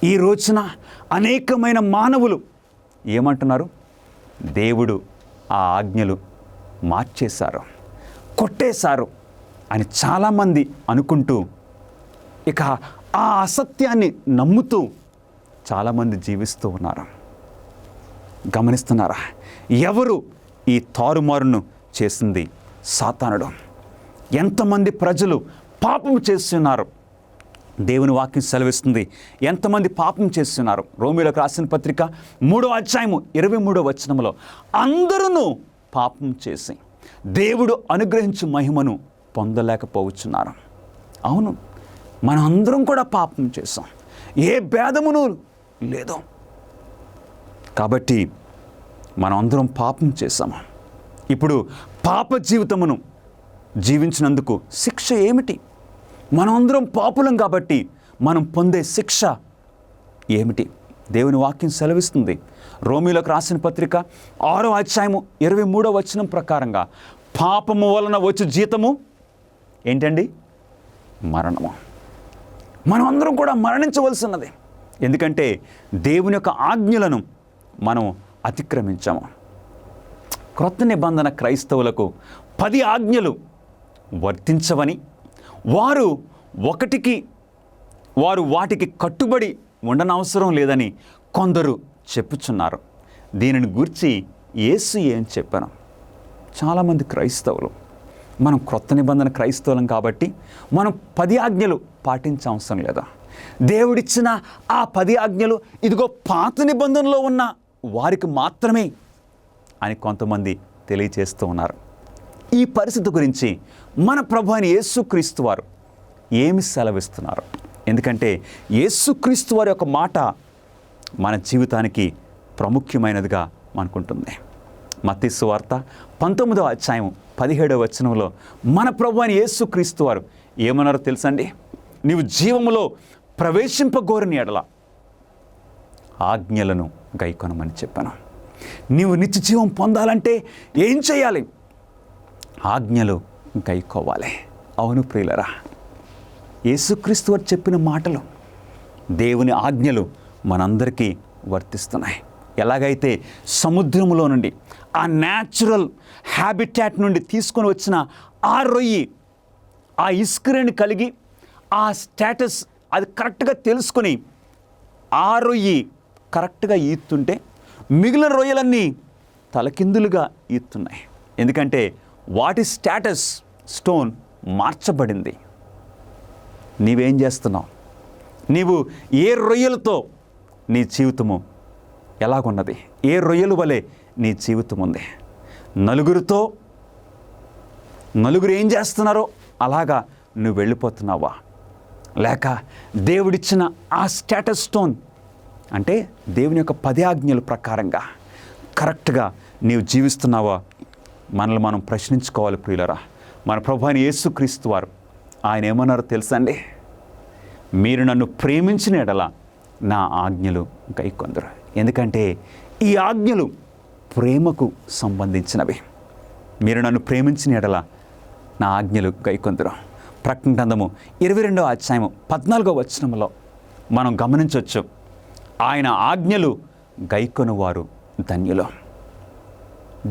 ఈ రోజున అనేకమైన మానవులు ఏమంటున్నారు? దేవుడు ఆ ఆజ్ఞలు మార్చేశారు, కొట్టేశారు అని చాలామంది అనుకుంటూ ఇక ఆ అసత్యాన్ని నమ్ముతూ చాలామంది జీవిస్తూ ఉన్నారు. గమనిస్తున్నారా? ఎవరు ఈ తారుమారును చేసింది? సాతానుడు. ఎంతమంది ప్రజలు పాపం చేస్తున్నారు? దేవుని వాక్యం సెలవిస్తుంది ఎంతమంది పాపం చేస్తున్నారు. రోమీయులకు రాసిన పత్రిక 3వ అధ్యాయము 23వ వచనంలో అందరూ పాపం చేసి దేవుడు అనుగ్రహించు మహిమను పొందలేకపోవచ్చున్నారు. అవును, మనం అందరం కూడా పాపం చేసాం, ఏ భేదమును లేదు. కాబట్టి మనం అందరం పాపం చేసాము. ఇప్పుడు పాప జీవితమును జీవించినందుకు శిక్ష ఏమిటి? మనం అందరం పాపులం కాబట్టి మనం పొందే శిక్ష ఏమిటి? దేవుని వాక్యం సెలవిస్తుంది. రోమీయులకు రాసిన పత్రిక 6వ అధ్యాయము 23వ వచనం ప్రకారంగా పాపము వలన వచ్చే జీతము ఏంటండి? మరణము. మనం అందరం కూడా మరణించవలసినది. ఎందుకంటే దేవుని యొక్క ఆజ్ఞలను మనం అతిక్రమించాము. క్రొత్త నిబంధన క్రైస్తవులకు 10 ఆజ్ఞలు వర్తించవని, వారు వాటికి కట్టుబడి ఉండనవసరం లేదని కొందరు చెప్పుచున్నారు. దీనిని గూర్చి యేసు ఏం చెప్పాను? చాలామంది క్రైస్తవులు, మనం క్రొత్త నిబంధన క్రైస్తవులం కాబట్టి మనం 10 ఆజ్ఞలు పాటించవసరం లేదా? దేవుడిచ్చిన ఆ 10 ఆజ్ఞలు ఇదిగో పాత నిబంధనలో ఉన్న వారికి మాత్రమే అని కొంతమంది తెలియజేస్తూ ఉన్నారు. ఈ పరిస్థితి గురించి మన ప్రభు అయిన యేసుక్రీస్తు వారు ఏమి సెలవిస్తున్నారు? ఎందుకంటే యేసుక్రీస్తు వారి యొక్క మాట మన జీవితానికి ప్రాముఖ్యమైనదిగా మనకుంటుంది. మత్తయి సువార్త 19వ అధ్యాయం 17వ వచనంలో మన ప్రభు అయిన యేసుక్రీస్తు వారు ఏమన్నారో తెలుసండి? నీవు జీవములో ప్రవేశింపగోరని ఎడల ఆజ్ఞలను గైకొనమని చెప్పాను. నీవు నిత్య జీవం పొందాలంటే ఏం చేయాలి? ఆజ్ఞలు గైకోవాలి. అవును ప్రియులరా, యేసుక్రీస్తు వారు చెప్పిన మాటలు, దేవుని ఆజ్ఞలు మనందరికీ వర్తిస్తున్నాయి. ఎలాగైతే సముద్రంలో నుండి ఆ న్యాచురల్ హ్యాబిటాట్ నుండి తీసుకొని వచ్చిన ఆ రొయ్యి ఆ ఇసుకరేణి కలిగి ఆ స్టేటస్ అది కరెక్ట్గా తెలుసుకొని ఆ రొయ్యి కరెక్ట్గా ఈత్తుంటే మిగిలిన రొయ్యలన్నీ తలకిందులుగా ఈత్తున్నాయి. ఎందుకంటే వాటి స్టేటస్ స్టోన్ మార్చబడింది. నీవేం చేస్తున్నావు? నీవు ఏ రొయ్యలతో నీ జీవితము ఎలాగున్నది? ఏ రొయ్యల వలె నీ జీవితం ఉంది? నలుగురు ఏం చేస్తున్నారో అలాగా నువ్వు వెళ్ళిపోతున్నావా? లేక దేవుడిచ్చిన ఆ స్టేటస్ స్టోన్ అంటే దేవుని యొక్క 10 ఆజ్ఞల ప్రకారంగా కరెక్ట్గా నీవు జీవిస్తున్నావా? మనల్ని మనం ప్రశ్నించుకోవాలి ప్రియులరా. మన ప్రభు అయిన యేసుక్రీస్తు వారు ఆయన ఏమన్నారో తెలుసండి? మీరు నన్ను ప్రేమించిన ఎడల నా ఆజ్ఞలు గైకొందురు. ఎందుకంటే ఈ ఆజ్ఞలు ప్రేమకు సంబంధించినవి. మీరు నన్ను ప్రేమించిన ఎడల నా ఆజ్ఞలు గైకొందురు. ప్రకటన గ్రంథము 22వ అధ్యాయము 14వ వచనంలో మనం గమనించవచ్చు, ఆయన ఆజ్ఞలు గైకొనువారు ధన్యులు.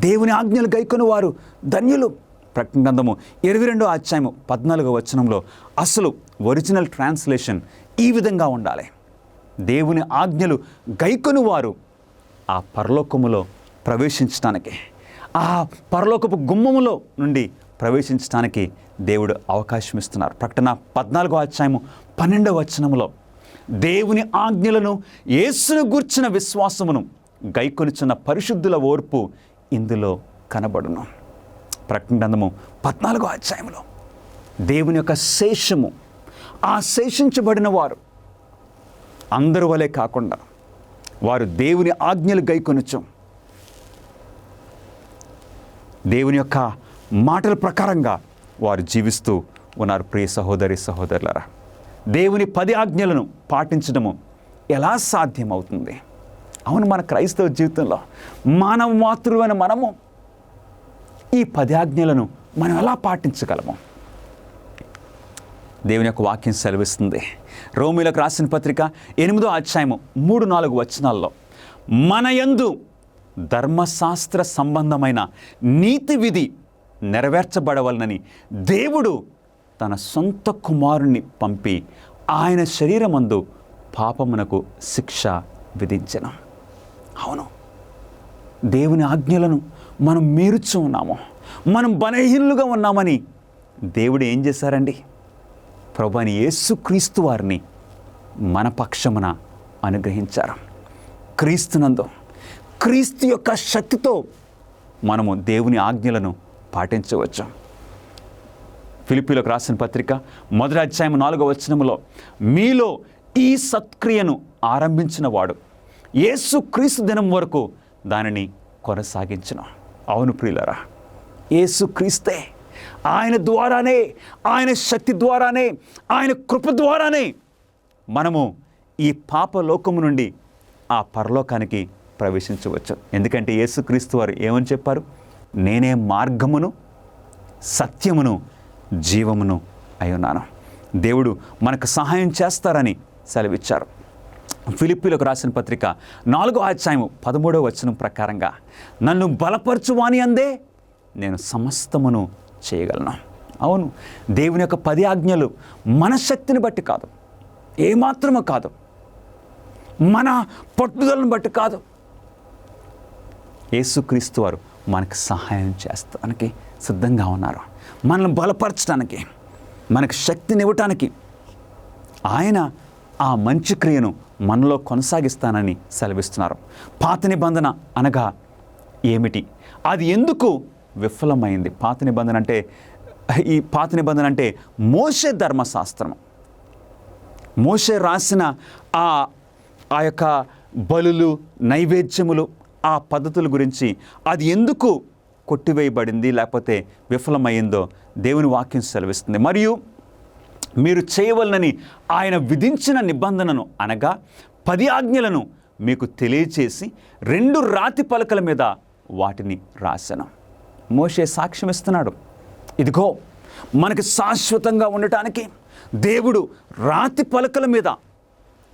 దేవుని ఆజ్ఞలు గైకొని వారు ధన్యులు. ప్రకటన గ్రంథము 22వ అధ్యాయము 14వ వచనంలో అసలు ఒరిజినల్ ట్రాన్స్లేషన్ ఈ విధంగా ఉండాలి. దేవుని ఆజ్ఞలు గైకొని వారు ఆ పరలోకములో ప్రవేశించడానికి, ఆ పరలోకపు గుమ్మములో నుండి ప్రవేశించడానికి దేవుడు అవకాశం ఇస్తున్నారు. ప్రకటన 14వ అధ్యాయము 12వ వచనములో దేవుని ఆజ్ఞలను, యేసును గూర్చిన విశ్వాసమును గైకొనిచున్న పరిశుద్ధుల ఓర్పు ఇందులో కనబడును. ప్రకటన గ్రంథము 14వ అధ్యాయంలో దేవుని యొక్క శేషము, ఆ శేషించబడిన వారు అందరి వలె కాకుండా వారు దేవుని ఆజ్ఞలు గైకొనొచ్చు, దేవుని యొక్క మాటల ప్రకారంగా వారు జీవిస్తూ ఉన్నారు. ప్రియ సహోదరి సహోదరులారా, దేవుని 10 ఆజ్ఞలను పాటించడము ఎలా సాధ్యమవుతుంది? అవును, మన క్రైస్తవ జీవితంలో మానవ మాతృలైన మనము ఈ 10 ఆజ్ఞలను మనం ఎలా పాటించగలము? దేవుని యొక్క వాక్యం సెలవిస్తుంది. రోమీయులకు రాసిన పత్రిక 8వ అధ్యాయము 3-4 వచనాల్లో మన యందు ధర్మశాస్త్ర సంబంధమైన నీతి విధి నెరవేర్చబడవలనని దేవుడు తన సొంత కుమారుణ్ణి పంపి ఆయన శరీరమందు పాపమునకు శిక్ష విధించెను. అవును, దేవుని ఆజ్ఞలను మనం మీరుచూ ఉన్నాము, మనం బలహీనులుగా ఉన్నామని దేవుడు ఏం చేశారండి? ప్రభువైన యేసుక్రీస్తు వారిని మన పక్షమున అనుగ్రహించారు. క్రీస్తునందు, క్రీస్తు యొక్క శక్తితో మనము దేవుని ఆజ్ఞలను పాటించవచ్చు. ఫిలిప్పీలకు రాసిన పత్రిక 1వ అధ్యాయం 4వ వచనములో మీలో ఈ సత్క్రియను ఆరంభించిన వాడు యేసుక్రీస్తు దినం వరకు దానిని కొనసాగించును. అవును ప్రియులారా, యేసుక్రీస్తే, ఆయన ద్వారానే, ఆయన శక్తి ద్వారానే, ఆయన కృప ద్వారానే మనము ఈ పాప లోకము నుండి ఆ పరలోకానికి ప్రవేశించవచ్చు. ఎందుకంటే యేసుక్రీస్తు వారు ఏమని చెప్పారు? నేనే మార్గమును, సత్యమును, జీవమును అయ్యున్నాను. దేవుడు మనకు సహాయం చేస్తారని సెలవిచ్చారు. ఫిలిప్పీలకు రాసిన పత్రిక 4వ అధ్యాయము 13వ వచనం ప్రకారంగా నన్ను బలపరచువాని అందే నేను సమస్తమును చేయగలను. అవును, దేవుని యొక్క 10 ఆజ్ఞలు మన శక్తిని బట్టి కాదు, ఏమాత్రము కాదు, మన పట్టుదలను బట్టి కాదు. యేసుక్రీస్తు వారు మనకు సహాయం చేస్తానికి సిద్ధంగా ఉన్నారు. మనల్ని బలపరచడానికి, మనకు శక్తిని ఇవ్వటానికి ఆయన ఆ మంచి క్రియను మనలో కొనసాగిస్తానని సెలవిస్తున్నారు. పాత నిబంధన అనగా ఏమిటి? అది ఎందుకు విఫలమైంది? పాత నిబంధన అంటే మోషే ధర్మశాస్త్రం, మోషే రాసిన ఆ యొక్క బలులు, నైవేద్యములు, ఆ పద్ధతుల గురించి అది ఎందుకు కొట్టివేయబడింది లేకపోతే విఫలమైందో దేవుని వాక్యం సెలవిస్తుంది. మరియు మీరు చేయవలనని ఆయన విధించిన నిబంధనను అనగా 10 ఆజ్ఞలను మీకు తెలియచేసి 2 రాతి పలకల మీద వాటిని రాశాను. మోషే సాక్ష్యం ఇస్తున్నాడు, ఇదిగో మనకి శాశ్వతంగా ఉండటానికి దేవుడు రాతి పలకల మీద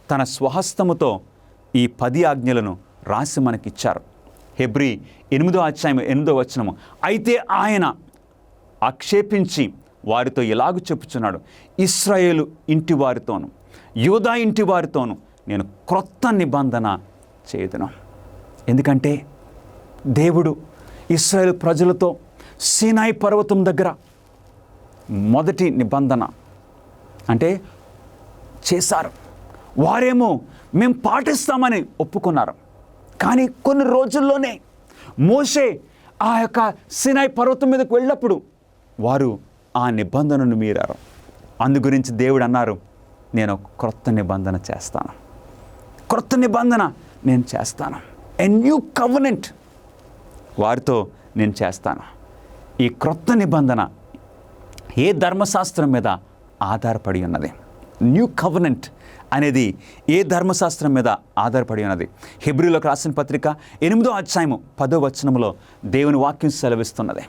తన స్వహస్తముతో ఈ 10 ఆజ్ఞలను రాసి మనకిచ్చారు. హెబ్రీ 8వ అధ్యాయం 8వ వచనము అయితే ఆయన ఆక్షేపించి వారితో ఇలాగ చెప్పుచున్నాడు, ఇశ్రాయేలు ఇంటి వారితోను యూదా ఇంటి వారితోను నేను క్రొత్త నిబంధన చేయుదును. ఎందుకంటే దేవుడు ఇశ్రాయేలు ప్రజలతో సీనాయి పర్వతం దగ్గర మొదటి నిబంధన అంటే చేశారు. వారేమో మేము పాటిస్తామని ఒప్పుకున్నారు. కానీ కొన్ని రోజుల్లోనే మోషే ఆ యొక్క సీనాయి పర్వతం మీదకు వెళ్ళినప్పుడు వారు ఆ నిబంధనను మీరారు. అందు గురించి దేవుడు అన్నారు, నేను క్రొత్త నిబంధన చేస్తాను, క్రొత్త నిబంధన నేను చేస్తాను, ఎ న్యూ కవెనెంట్ వారితో నేను చేస్తాను. ఈ క్రొత్త నిబంధన ఏ ధర్మశాస్త్రం మీద ఆధారపడి ఉన్నది? న్యూ కవెనెంట్ అనేది ఏ ధర్మశాస్త్రం మీద ఆధారపడి ఉన్నది? హెబ్రీలకు రాసిన పత్రిక 8వ అధ్యాయము 10వ వచనములో దేవుని వాక్యం సెలవిస్తున్నది,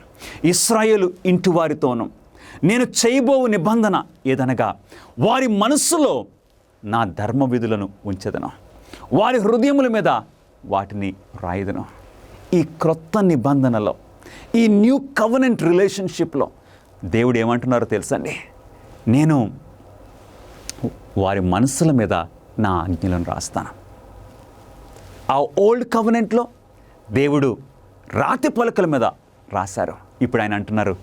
ఇశ్రాయేలు ఇంటి వారితోనూ నేను చేయబోవు నిబంధన ఏదనగా వారి మనస్సులో నా ధర్మ విధులను ఉంచెదను, వారి హృదయముల మీద వాటిని రాయుదును. ఈ క్రొత్త నిబంధనలో, ఈ న్యూ కవెనెంట్ రిలేషన్షిప్లో దేవుడు ఏమంటున్నారో తెలుసండి, నేను వారి మనసుల మీద నా ఆజ్ఞలను రాస్తాను. ఆ ఓల్డ్ కవెనెంట్లో దేవుడు రాతి పలకల మీద రాశారు. ఇప్పుడు ఆయన అంటున్నారు,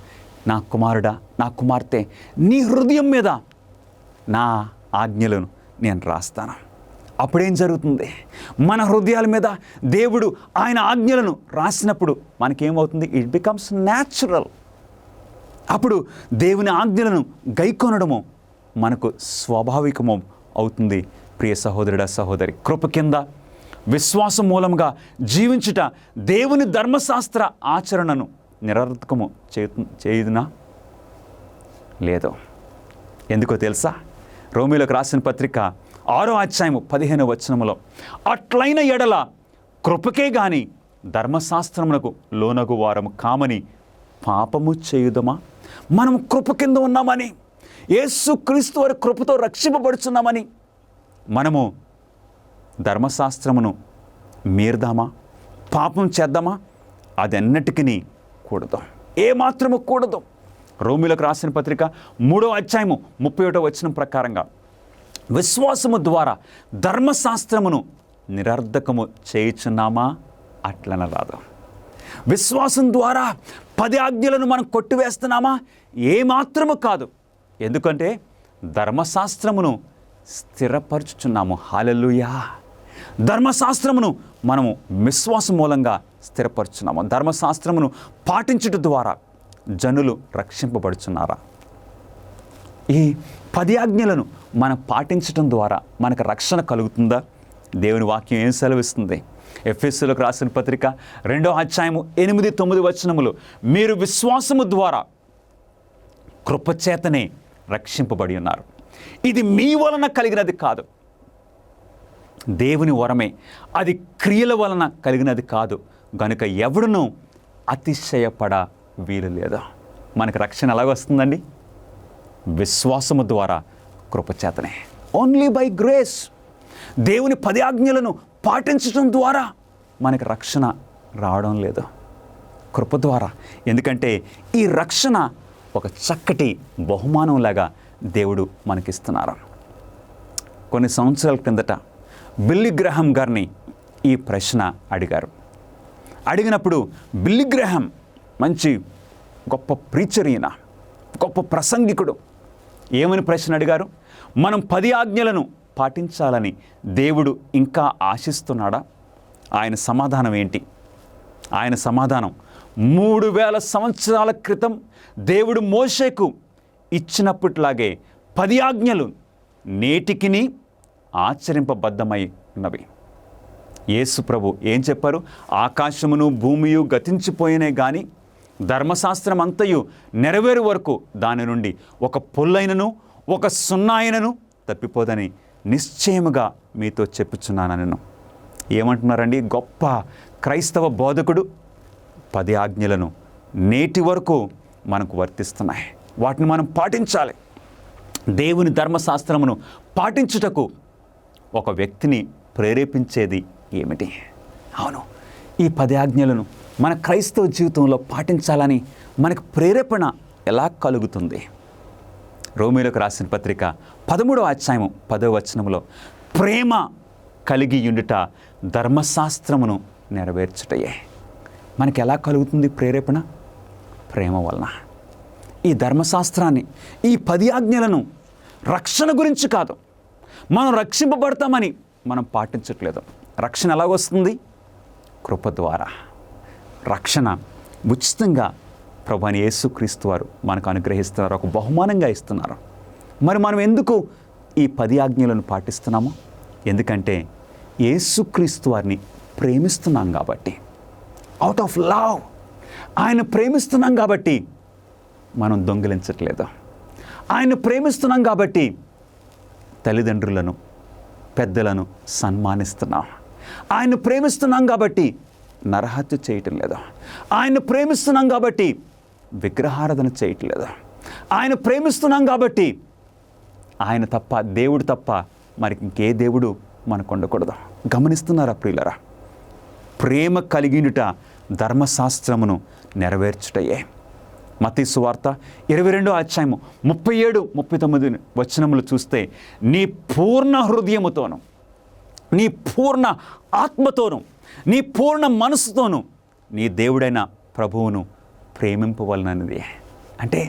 నా కుమారుడా, నా కుమార్తె, నీ హృదయం మీద నా ఆజ్ఞలను నేను రాస్తాను. అప్పుడేం జరుగుతుంది? మన హృదయాల మీద దేవుడు ఆయన ఆజ్ఞలను రాసినప్పుడు మనకేమవుతుంది? It becomes natural. అప్పుడు దేవుని ఆజ్ఞలను గైకొనడము మనకు స్వాభావికము అవుతుంది. ప్రియ సహోదరుడా, సహోదరి, కృప కింద విశ్వాసం మూలంగా జీవించుట దేవుని ధర్మశాస్త్ర ఆచరణను నిరర్థకము చేయుదునా? లేదు. ఎందుకో తెలుసా? రోమీయులకు రాసిన పత్రిక 6వ అధ్యాయము 15వ వచనములో, అట్లైన ఎడల కృపకే గాని ధర్మశాస్త్రమునకు లోనగు వారము కామని పాపము చేయుదమా? మనం కృప కింద ఉన్నామని, యేసు క్రీస్తు వారి కృపతో రక్షింపబడుచున్నామని మనము ధర్మశాస్త్రమును మీరుదామా? పాపం చేద్దామా? అది అన్నిటికీ కూడదు, ఏమాత్రము కూడదు. రోమీయులకు రాసిన పత్రిక 3వ అధ్యాయము 31వ వచనం ప్రకారంగా విశ్వాసము ద్వారా ధర్మశాస్త్రమును నిరర్ధకము చేయుచున్నామా? అట్లన రాదు. విశ్వాసం ద్వారా 10 ఆజ్ఞలను మనం కొట్టివేస్తున్నామా? ఏమాత్రము కాదు. ఎందుకంటే ధర్మశాస్త్రమును స్థిరపరచుచున్నాము. హల్లెలూయా! ధర్మశాస్త్రమును మనము విశ్వాసం మూలంగా స్థిరపరుచున్నాము. ధర్మశాస్త్రమును పాటించుట ద్వారా జనులు రక్షింపబడుచున్నారా? ఈ 10 ఆజ్ఞలను మనం పాటించడం ద్వారా మనకు రక్షణ కలుగుతుందా? దేవుని వాక్యం ఏం సెలవిస్తుంది? ఎఫెసీయులకు రాసిన పత్రిక 2వ అధ్యాయము 8-9 వచనములు, మీరు విశ్వాసము ద్వారా కృపచేతనే రక్షింపబడి ఉన్నారు. ఇది మీ వలన కలిగినది కాదు, దేవుని వరమే. అది క్రియల వలన కలిగినది కాదు. గనుక ఎవడునూ అతిశయపడ వీలు లేదు. మనకు రక్షణ ఎలాగొస్తుందండి? విశ్వాసము ద్వారా కృపచేతనే. Only by grace. దేవుని 10 ఆజ్ఞలను పాటించడం ద్వారా మనకు రక్షణ రావడం లేదు, కృప ద్వారా. ఎందుకంటే ఈ రక్షణ ఒక చక్కటి బహుమానంలాగా దేవుడు మనకిస్తున్నారు. కొన్ని సంవత్సరాల క్రిందట బిల్లీ గ్రహాం గారిని ఈ ప్రశ్న అడిగారు. అడిగినప్పుడు బిల్లీ గ్రహాం మంచి గొప్ప ప్రీచర్, ఈయన గొప్ప ప్రసంగికుడు. ఏమని ప్రశ్న అడిగారు? మనం 10 ఆజ్ఞలను పాటించాలని దేవుడు ఇంకా ఆశిస్తున్నాడా? ఆయన సమాధానం ఏంటి? ఆయన సమాధానం 3000 సంవత్సరాల క్రితం దేవుడు మోషేకు ఇచ్చినప్పట్లాగే 10 ఆజ్ఞలు నేటికిని ఆచరింపబద్ధమై ఉన్నవి. యేసు ప్రభు ఏం చెప్పారు? ఆకాశమును భూమియు గతించిపోయినే కానీ ధర్మశాస్త్రం అంతయు నెరవేరు వరకు దాని నుండి ఒక పొల్లైనను ఒక సున్నాయినను తప్పిపోదని నిశ్చయముగా మీతో చెప్పుచున్నాను. నేను ఏమంటున్నారండి? గొప్ప క్రైస్తవ బోధకుడు 10 ఆజ్ఞలను నేటి వరకు మనకు వర్తిస్తున్నాయి. వాటిని మనం పాటించాలి. దేవుని ధర్మశాస్త్రమును పాటించుటకు ఒక వ్యక్తిని ప్రేరేపించేది ఏమిటి? అవును, ఈ 10 ఆజ్ఞలను మన క్రైస్తవ జీవితంలో పాటించాలని మనకు ప్రేరేపణ ఎలా కలుగుతుంది? రోమీయులకు రాసిన పత్రిక 13వ అధ్యాయము 10వ వచనములో, ప్రేమ కలిగి ఉండుట ధర్మశాస్త్రమును నెరవేర్చుటయే. మనకి ఎలా కలుగుతుంది ప్రేరేపణ? ప్రేమ వలన. ఈ ధర్మశాస్త్రాన్ని, ఈ 10 ఆజ్ఞలను రక్షణ గురించి కాదు, మనం రక్షింపబడతామని మనం పాటించట్లేదు. రక్షణ ఎలాగొస్తుంది? కృప ద్వారా. రక్షణ ఉచితంగా ప్రభువైన యేసుక్రీస్తు వారు మనకు అనుగ్రహిస్తున్నారు, ఒక బహుమానంగా ఇస్తున్నారు. మరి మనం ఎందుకు ఈ 10 ఆజ్ఞలను పాటిస్తున్నాము? ఎందుకంటే యేసుక్రీస్తు వారిని ప్రేమిస్తున్నాం కాబట్టి. అవుట్ ఆఫ్ లవ్ ఆయన ప్రేమిస్తున్నాం కాబట్టి మనం దొంగిలించట్లేదు. ఆయన ప్రేమిస్తున్నాం కాబట్టి తల్లిదండ్రులను, పెద్దలను సన్మానిస్తున్నాం. ఆయన ప్రేమిస్తున్నాం కాబట్టి నరహత్య చేయటం లేదు. ఆయన ప్రేమిస్తున్నాం కాబట్టి విగ్రహారాధన చేయటం లేదు. ఆయన ప్రేమిస్తున్నాం కాబట్టి ఆయన తప్ప, దేవుడు తప్ప మరి ఇంకే దేవుడు మనకు ఉండకూడదు. గమనిస్తున్నారా ప్రియులరా? ప్రేమ కలిగినుట ధర్మశాస్త్రమును నెరవేర్చుటయే. మత్తయి సువార్త 22వ అధ్యాయము 37-39 వచనములు చూస్తే, నీ పూర్ణ హృదయముతోను, నీ పూర్ణ ఆత్మతోను, నీ పూర్ణ మనసుతోను నీ దేవుడైన ప్రభువును ప్రేమింపవలనన్నది. అంటే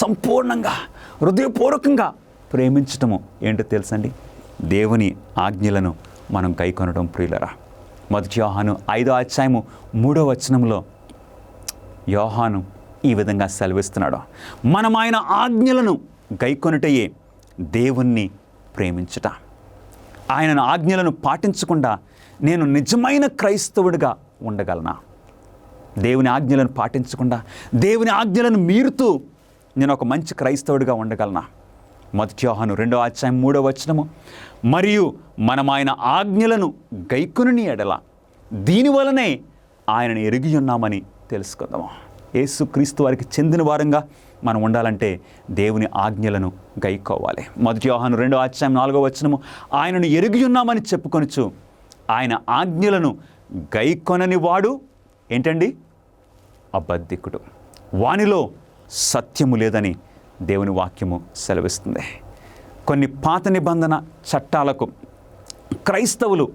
సంపూర్ణంగా హృదయపూర్వకంగా ప్రేమించటము ఏంటో తెలుసండి? దేవుని ఆజ్ఞలను మనం గైకొనడం ప్రియులరా. మొదటి యోహాను 5వ అధ్యాయము 3వ వచనంలో యోహాను ఈ విధంగా సెలవిస్తున్నాడు, మనం ఆయన ఆజ్ఞలను గైకొనుటయే దేవుణ్ణి ప్రేమించుట. ఆయన ఆజ్ఞలను పాటించకుండా నేను నిజమైన క్రైస్తవుడిగా ఉండగలనా? దేవుని ఆజ్ఞలను పాటించకుండా, దేవుని ఆజ్ఞలను మీరుతూ నేను ఒక మంచి క్రైస్తవుడిగా ఉండగలనా? మొదటి యోహాను 2వ అధ్యాయం 3వ వచనము, మరియు మనం ఆయన ఆజ్ఞలను గైకొనుని ఎడల దీనివలనే ఆయనను ఎరిగి ఉన్నామని తెలుసుకుందాము. యేసుక్రీస్తు వారికి చెందిన వారంగా మనం ఉండాలంటే దేవుని ఆజ్ఞలను గైకోవాలి. మొదటి యోహాను 2వ అధ్యాయం 4వ వచనము, ఆయనను ఎరిగి ఉన్నామని చెప్పుకొనుచు ఆయన ఆజ్ఞలను గైకొనని వాడు ఏంటండి? అబద్ధికుడు, వానిలో సత్యము లేదని దేవుని వాక్యము సెలవిస్తుంది. కొన్ని పాత నిబంధన చట్టాలకు క్రైస్తవులు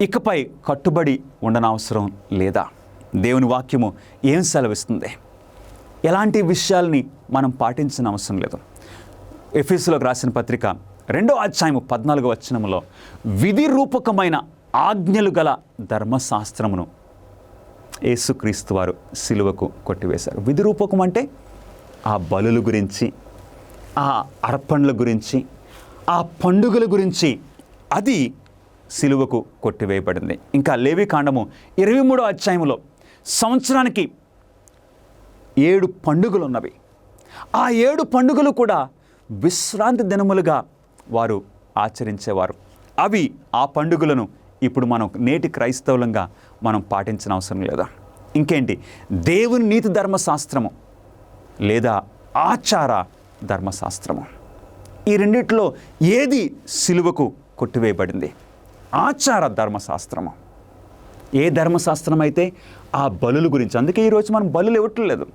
ఇకపై కట్టుబడి ఉండనవసరం లేదా? దేవుని వాక్యము ఏం సెలవిస్తుంది? ఎలాంటి విషయాల్ని మనం పాటించిన అవసరం లేదు. ఎఫెసీయులకు రాసిన పత్రిక 2వ అధ్యాయము 14వ వచనములో విధి రూపకమైన ఆజ్ఞలు గల ధర్మశాస్త్రమును యేసుక్రీస్తు వారు సిలువకు కొట్టివేశారు. విధి రూపకం అంటే ఆ బలుల గురించి, ఆ అర్పణల గురించి, ఆ పండుగల గురించి అది సిలువకు కొట్టివేయబడింది. ఇంకా లేవి కాండము 23వ అధ్యాయంలో సంవత్సరానికి 7 పండుగలు ఉన్నవి. ఆ 7 పండుగలు కూడా విశ్రాంతి దినములుగా వారు ఆచరించేవారు. అవి ఆ పండుగలను ఇప్పుడు మనం నేటి క్రైస్తవులంగా మనం పాటించిన అవసరం లేదా? ఇంకేంటి? దేవుని నీతి ధర్మశాస్త్రము లేదా ఆచార ధర్మశాస్త్రము, ఈ రెండిట్లో ఏది సిలువకు కొట్టివేయబడింది? ఆచార ధర్మశాస్త్రము. ఏ ధర్మశాస్త్రం అయితే ఆ బలుల గురించి, అందుకే ఈరోజు మనం బలులు ఇవ్వట్లేదు.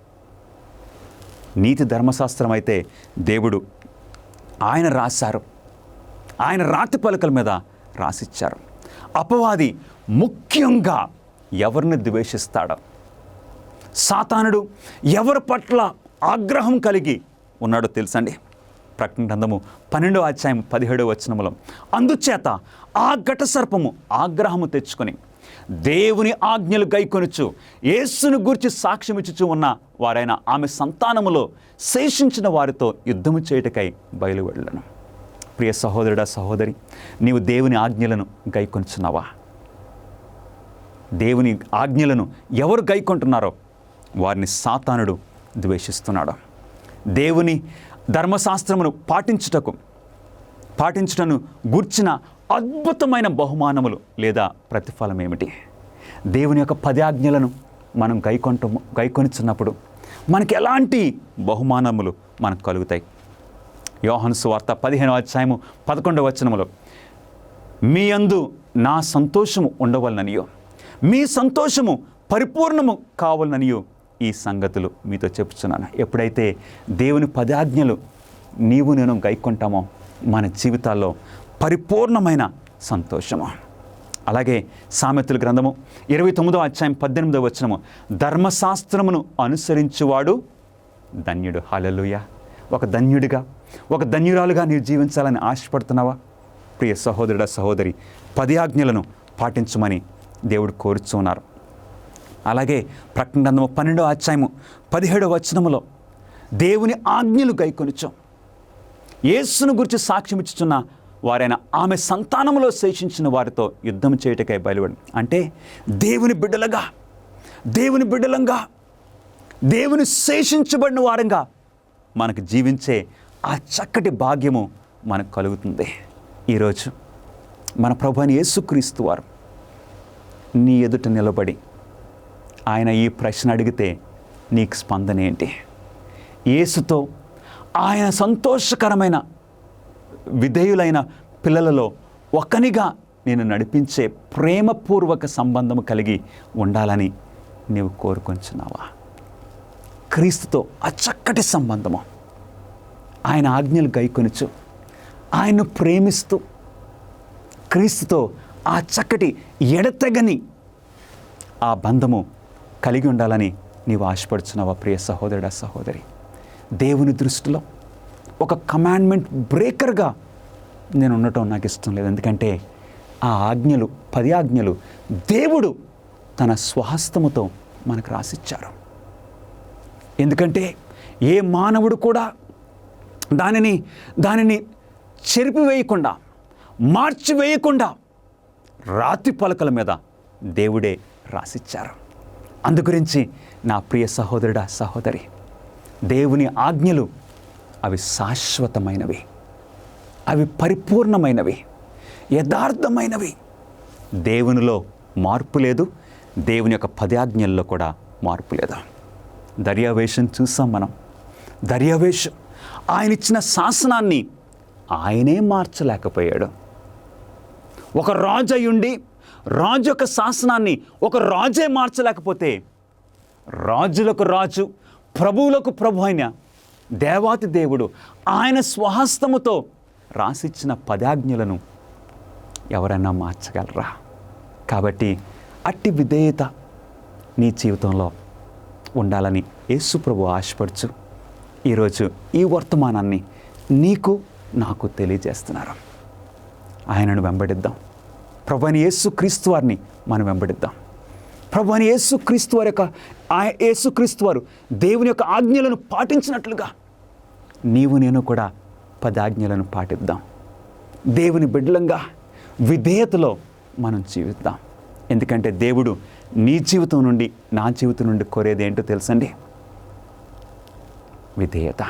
నీతి ధర్మశాస్త్రం అయితే దేవుడు ఆయన రాశారు, ఆయన రాతి పలకల మీద రాసిచ్చారు. అపవాది ముఖ్యంగా ఎవరిని ద్వేషిస్తాడో, సాతానుడు ఎవరి పట్ల ఆగ్రహం కలిగి ఉన్నాడో తెలుసండి? ప్రకటన గ్రంథము 12వ అధ్యాయం 17వ వచనములో, అందుచేత ఆ ఘట సర్పము ఆగ్రహము తెచ్చుకొని దేవుని ఆజ్ఞలు గైకొనుచు యేసును గూర్చి సాక్ష్యం ఇచ్చుచు ఉన్న వారైన ఆమె సంతానములో శేషించిన వారితో యుద్ధము చేయుటకై బయలువెళ్ళను. ప్రియ సహోదరుడా, సహోదరి, నీవు దేవుని ఆజ్ఞలను గైకొనుచున్నావా? దేవుని ఆజ్ఞలను ఎవరు గైకొంటున్నారో వారిని సాతానుడు ద్వేషిస్తున్నాడు. దేవుని ధర్మశాస్త్రమును పాటించుటను గూర్చిన అద్భుతమైన బహుమానములు లేదా ప్రతిఫలం ఏమిటి? దేవుని యొక్క 10 ఆజ్ఞలను మనం గైకొనిచున్నప్పుడు మనకి ఎలాంటి బహుమానములు మనకు కలుగుతాయి? యోహాను సువార్త 15వ అధ్యాయము 11వ వచనములో, మీ యందు నా సంతోషము ఉండవలననియో, మీ సంతోషము పరిపూర్ణము కావాలననియో ఈ సంగతులు మీతో చెప్పుచున్నాను. ఎప్పుడైతే దేవుని 10 ఆజ్ఞలు నీవు నేను గైకొంటామో మన జీవితాల్లో పరిపూర్ణమైన సంతోషము. అలాగే సామెతల గ్రంథము 29వ అధ్యాయం 18వ వచనము, ధర్మశాస్త్రమును అనుసరించువాడు ధన్యుడు. హల్లెలూయా! ఒక ధన్యుడిగా, ఒక ధన్యురాలుగా నీవు జీవించాలని ఆశపడుతున్నావా? ప్రియ సహోదరుడా, సహోదరి, 10 ఆజ్ఞలను పాటించమని దేవుడు కోరుచున్నారు. అలాగే ప్రకటన గ్రంథము 12వ అధ్యాయము 17వ వచనములో దేవుని ఆజ్ఞలు గైకొనుచు యేసును గురించి సాక్ష్యం ఇచ్చుచున్న వారైన ఆమె సంతానములో శేషించిన వారితో యుద్ధం చేయుటకై బయలువెళ్ళి, అంటే దేవుని బిడ్డలంగా దేవుని శేషించబడిన వారంగా మనకు జీవించే ఆ చక్కటి భాగ్యము మనకు కలుగుతుంది. ఈరోజు మన ప్రభువైన యేసుక్రీస్తు వారు నీ ఎదుట నిలబడి ఆయన ఈ ప్రశ్న అడిగితే నీకు స్పందన ఏంటి? యేసుతో ఆయన సంతోషకరమైన విధేయులైన పిల్లలలో ఒకనిగా నేను నడిపించే ప్రేమపూర్వక సంబంధము కలిగి ఉండాలని నీవు కోరుకొంచున్నావా? క్రీస్తుతో ఆ చక్కటి సంబంధము, ఆయన ఆజ్ఞలు గైకొనుచు ఆయన్ను ప్రేమిస్తూ క్రీస్తుతో ఆ చక్కటి ఎడతెగని ఆ బంధము కలిగి ఉండాలని నీవు ఆశపడుచున్నావా? ప్రియ సహోదరుడా, సహోదరి, దేవుని దృష్టిలో ఒక కమాండ్మెంట్ బ్రేకర్గా నేను ఉండటం నాకు ఇష్టం లేదు. ఎందుకంటే ఆ ఆజ్ఞలు, 10 ఆజ్ఞలు దేవుడు తన స్వహస్తముతో మనకు రాసిచ్చారు. ఎందుకంటే ఏ మానవుడు కూడా దానిని చెరిపివేయకుండా, మార్చివేయకుండా రాతి పలకల మీద దేవుడే రాసిచ్చారు. అందుగురించి నా ప్రియ సహోదరుడా, సహోదరి, దేవుని ఆజ్ఞలు అవి శాశ్వతమైనవి, అవి పరిపూర్ణమైనవి, యథార్థమైనవి. దేవునిలో మార్పు లేదు, దేవుని యొక్క 10 ఆజ్ఞల్లో కూడా మార్పు లేదు. దర్యావేషుని చూసాం మనం. దర్యావేషు ఆయన ఇచ్చిన శాసనాన్ని ఆయనే మార్చలేకపోయాడు. ఒక రాజు అయ్యుండి రాజు యొక్క శాసనాన్ని ఒక రాజే మార్చలేకపోతే, రాజులకు రాజు, ప్రభువులకు ప్రభు అయిన దేవాతి దేవుడు ఆయన స్వహస్తముతో రాసిచ్చిన 10 ఆజ్ఞలను ఎవరైనా మార్చగలరా? కాబట్టి అట్టి విధేయత నీ జీవితంలో ఉండాలని యేసు ప్రభు ఆశపడుచు ఈరోజు ఈ వర్తమానాన్ని నీకు నాకు తెలియజేస్తున్నారు. ఆయనను వెంబడిద్దాం. ప్రభువైన యేసు క్రీస్తు వారిని మనం వెంబడిద్దాం. ప్రభువైన యేసు క్రీస్తు వారి యొక్క యేసుక్రీస్తు వారు దేవుని యొక్క ఆజ్ఞలను పాటించినట్లుగా నీవు నేను కూడా 10 ఆజ్ఞలను పాటిద్దాం. దేవుని బిడ్డలంగా విధేయతలో మనం జీవిద్దాం. ఎందుకంటే దేవుడు నీ జీవితం నుండి, నా జీవితం నుండి కోరేది ఏంటో తెలుసండి? విధేయత.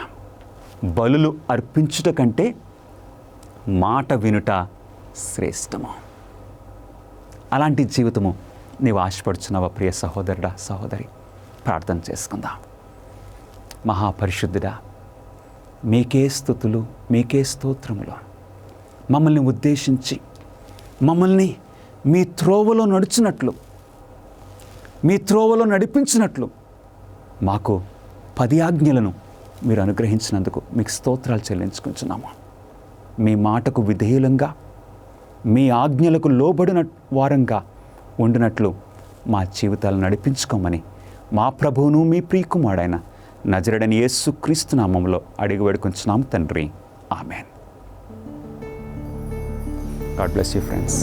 బలులు అర్పించుట కంటే మాట వినుట శ్రేష్టము. అలాంటి జీవితము నీవు ఆశపడుచున్నావా? ప్రియ సహోదరుడా, సహోదరి, ప్రార్థన చేసుకుందాం. మహాపరిశుద్ధుడా, మీకే స్తుతులు, మీకే స్తోత్రములు. మమ్మల్ని ఉద్దేశించి మమ్మల్ని మీ త్రోవలో నడుచున్నట్లు, మీ త్రోవలో నడిపించినట్లు మాకు 10 ఆజ్ఞలను మీరు అనుగ్రహించినందుకు మీకు స్తోత్రాలు చెల్లించుకుంటున్నాము. మీ మాటకు విధేయులంగా, మీ ఆజ్ఞలకు లోబడిన వారంగా ఉండినట్లు మా జీవితాలను నడిపించుకోమని మా ప్రభువును మీ ప్రియకుమారుడైన నజరేయుడైన యేసుక్రీస్తు నామములో అడిగి వేడుకొంచున్నాము తండ్రి. Amen. God bless you, friends.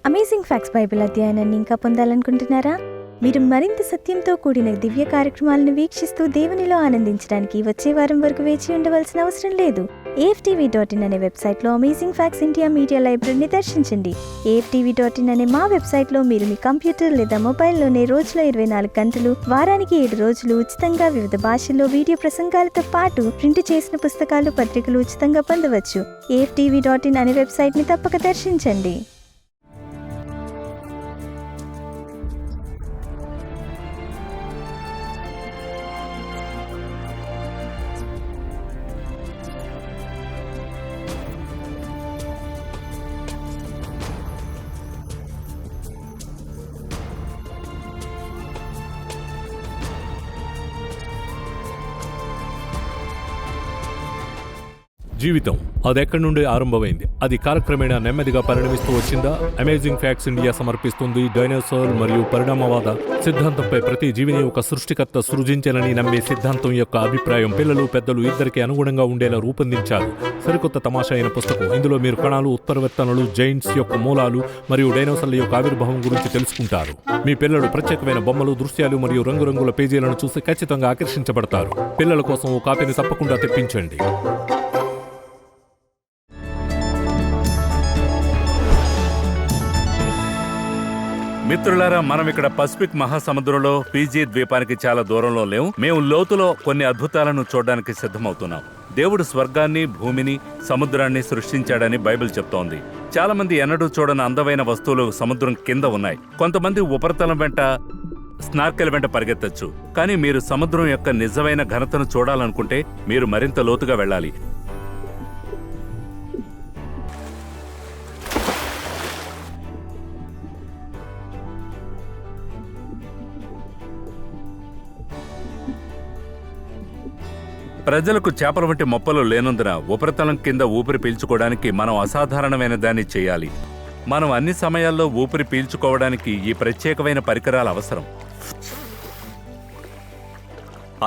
Amazing facts Bible అధ్యయనాన్ని ఇంకా పొందాలనుకుంటున్నారా? మీరు మరింత సత్యంతో కూడిన దివ్య కార్యక్రమాలను వీక్షిస్తూ దేవునిలో ఆనందించడానికి వచ్చే వారం వరకు వేచి ఉండవలసిన అవసరం లేదు. AFTV.in అనే వెబ్సైట్లో అమేజింగ్ ఫ్యాక్ట్స్ ఇండియా మీడియా లైబ్రరీని దర్శించండి. AFTV.in అనే మా వెబ్సైట్లో మీరు మీ కంప్యూటర్ లేదా మొబైల్లోనే రోజులో 24 గంటలు, వారానికి 7 రోజులు ఉచితంగా వివిధ భాషల్లో వీడియో ప్రసంగాలతో పాటు ప్రింట్ చేసిన పుస్తకాలు, పత్రికలు ఉచితంగా పొందవచ్చు. AFTV.in అనే వెబ్సైట్ని తప్పక దర్శించండి. జీవితం అదెక్కడి నుండి ఆరంభమైంది, అది కాలక్రమేణా నెమ్మదిగా పరిణమిస్తూ వచ్చిందా? అమేజింగ్ ఫ్యాక్ట్స్ ఇండియా సమర్పిస్తుంది డైనోసార్ మరియు పరిణామవాద సిద్ధాంతంపై ప్రతి జీవిని ఒక సృష్టికర్త సృజించాలని నమ్మే సిద్ధాంతం యొక్క అభిప్రాయం పిల్లలు పెద్దలు ఇద్దరికి అనుగుణంగా ఉండేలా రూపొందించారు. సరికొత్త తమాషా అయిన పుస్తకం. ఇందులో మీరు కణాలు, ఉత్పరివర్తనలు, జైంట్స్ యొక్క మూలాలు మరియు డైనోసార్ల యొక్క ఆవిర్భావం గురించి తెలుసుకుంటారు. మీ పిల్లలు ప్రత్యేకమైన బొమ్మలు, దృశ్యాలు మరియు రంగురంగుల పేజీలను చూసి ఖచ్చితంగా ఆకర్షించబడతారు. పిల్లల కోసం ఓ కాపీని తప్పకుండా తెప్పించండి. మిత్రులారా, మనం ఇక్కడ పసిఫిక్ మహాసముద్రంలో ఫీజీ ద్వీపానికి చాలా దూరంలో లేవు. మేము లోతులో కొన్ని అద్భుతాలను చూడడానికి సిద్ధమవుతున్నాం. దేవుడు స్వర్గాన్ని, భూమిని, సముద్రాన్ని సృష్టించాడని బైబిల్ చెప్తోంది. చాలా మంది ఎన్నడూ చూడని అందమైన వస్తువులు సముద్రం కింద ఉన్నాయి. కొంతమంది ఉపరితలం వెంట, స్నార్కెల్ వెంట పరిగెత్తచ్చు. కానీ మీరు సముద్రం యొక్క నిజమైన ఘనతను చూడాలనుకుంటే మీరు మరింత లోతుగా వెళ్ళాలి. ప్రజలకు చేపల వంటి మొప్పలు లేనందున ఉపరితలం కింద ఊపిరి పీల్చుకోవడానికి మనం అసాధారణమైన దాన్ని చేయాలి. మనం అన్ని సమయాల్లో ఊపిరి పీల్చుకోవడానికి ఈ ప్రత్యేకమైన పరికరాలు అవసరం.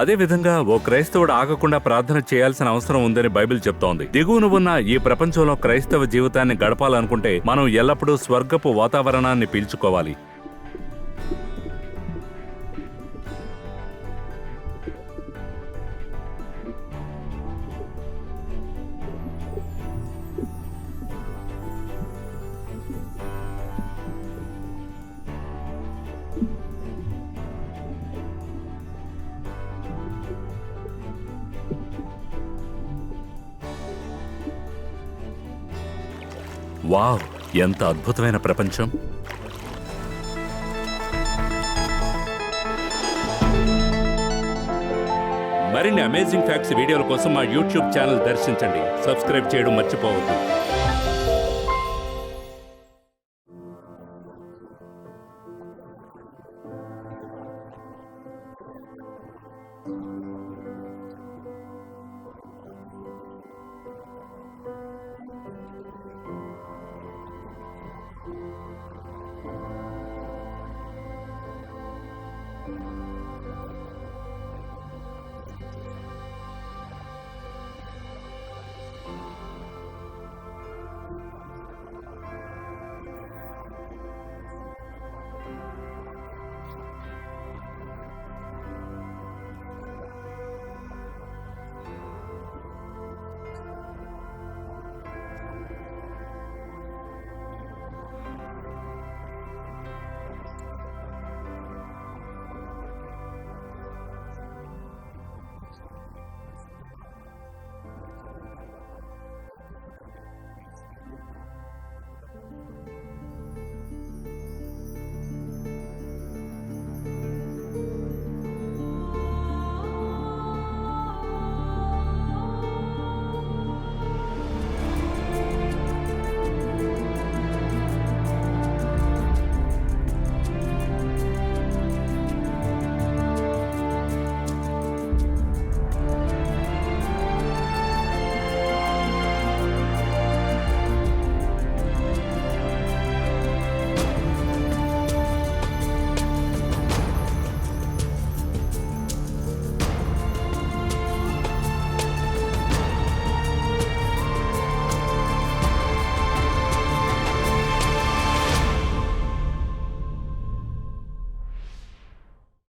అదేవిధంగా ఓ క్రైస్తవుడు ఆగకుండా ప్రార్థన చేయాల్సిన అవసరం ఉందని బైబిల్ చెప్తోంది. దిగువన ఉన్న ఈ ప్రపంచంలో క్రైస్తవ జీవితాన్ని గడపాలనుకుంటే మనం ఎల్లప్పుడూ స్వర్గపు వాతావరణాన్ని పీల్చుకోవాలి. వావ్, ఎంత అద్భుతమైన ప్రపంచం! మరిన్ని అమేజింగ్ ఫ్యాక్ట్స్ వీడియోల కోసం మా యూట్యూబ్ ఛానల్ దర్శించండి. సబ్స్క్రైబ్ చేయడం మర్చిపోవద్దు.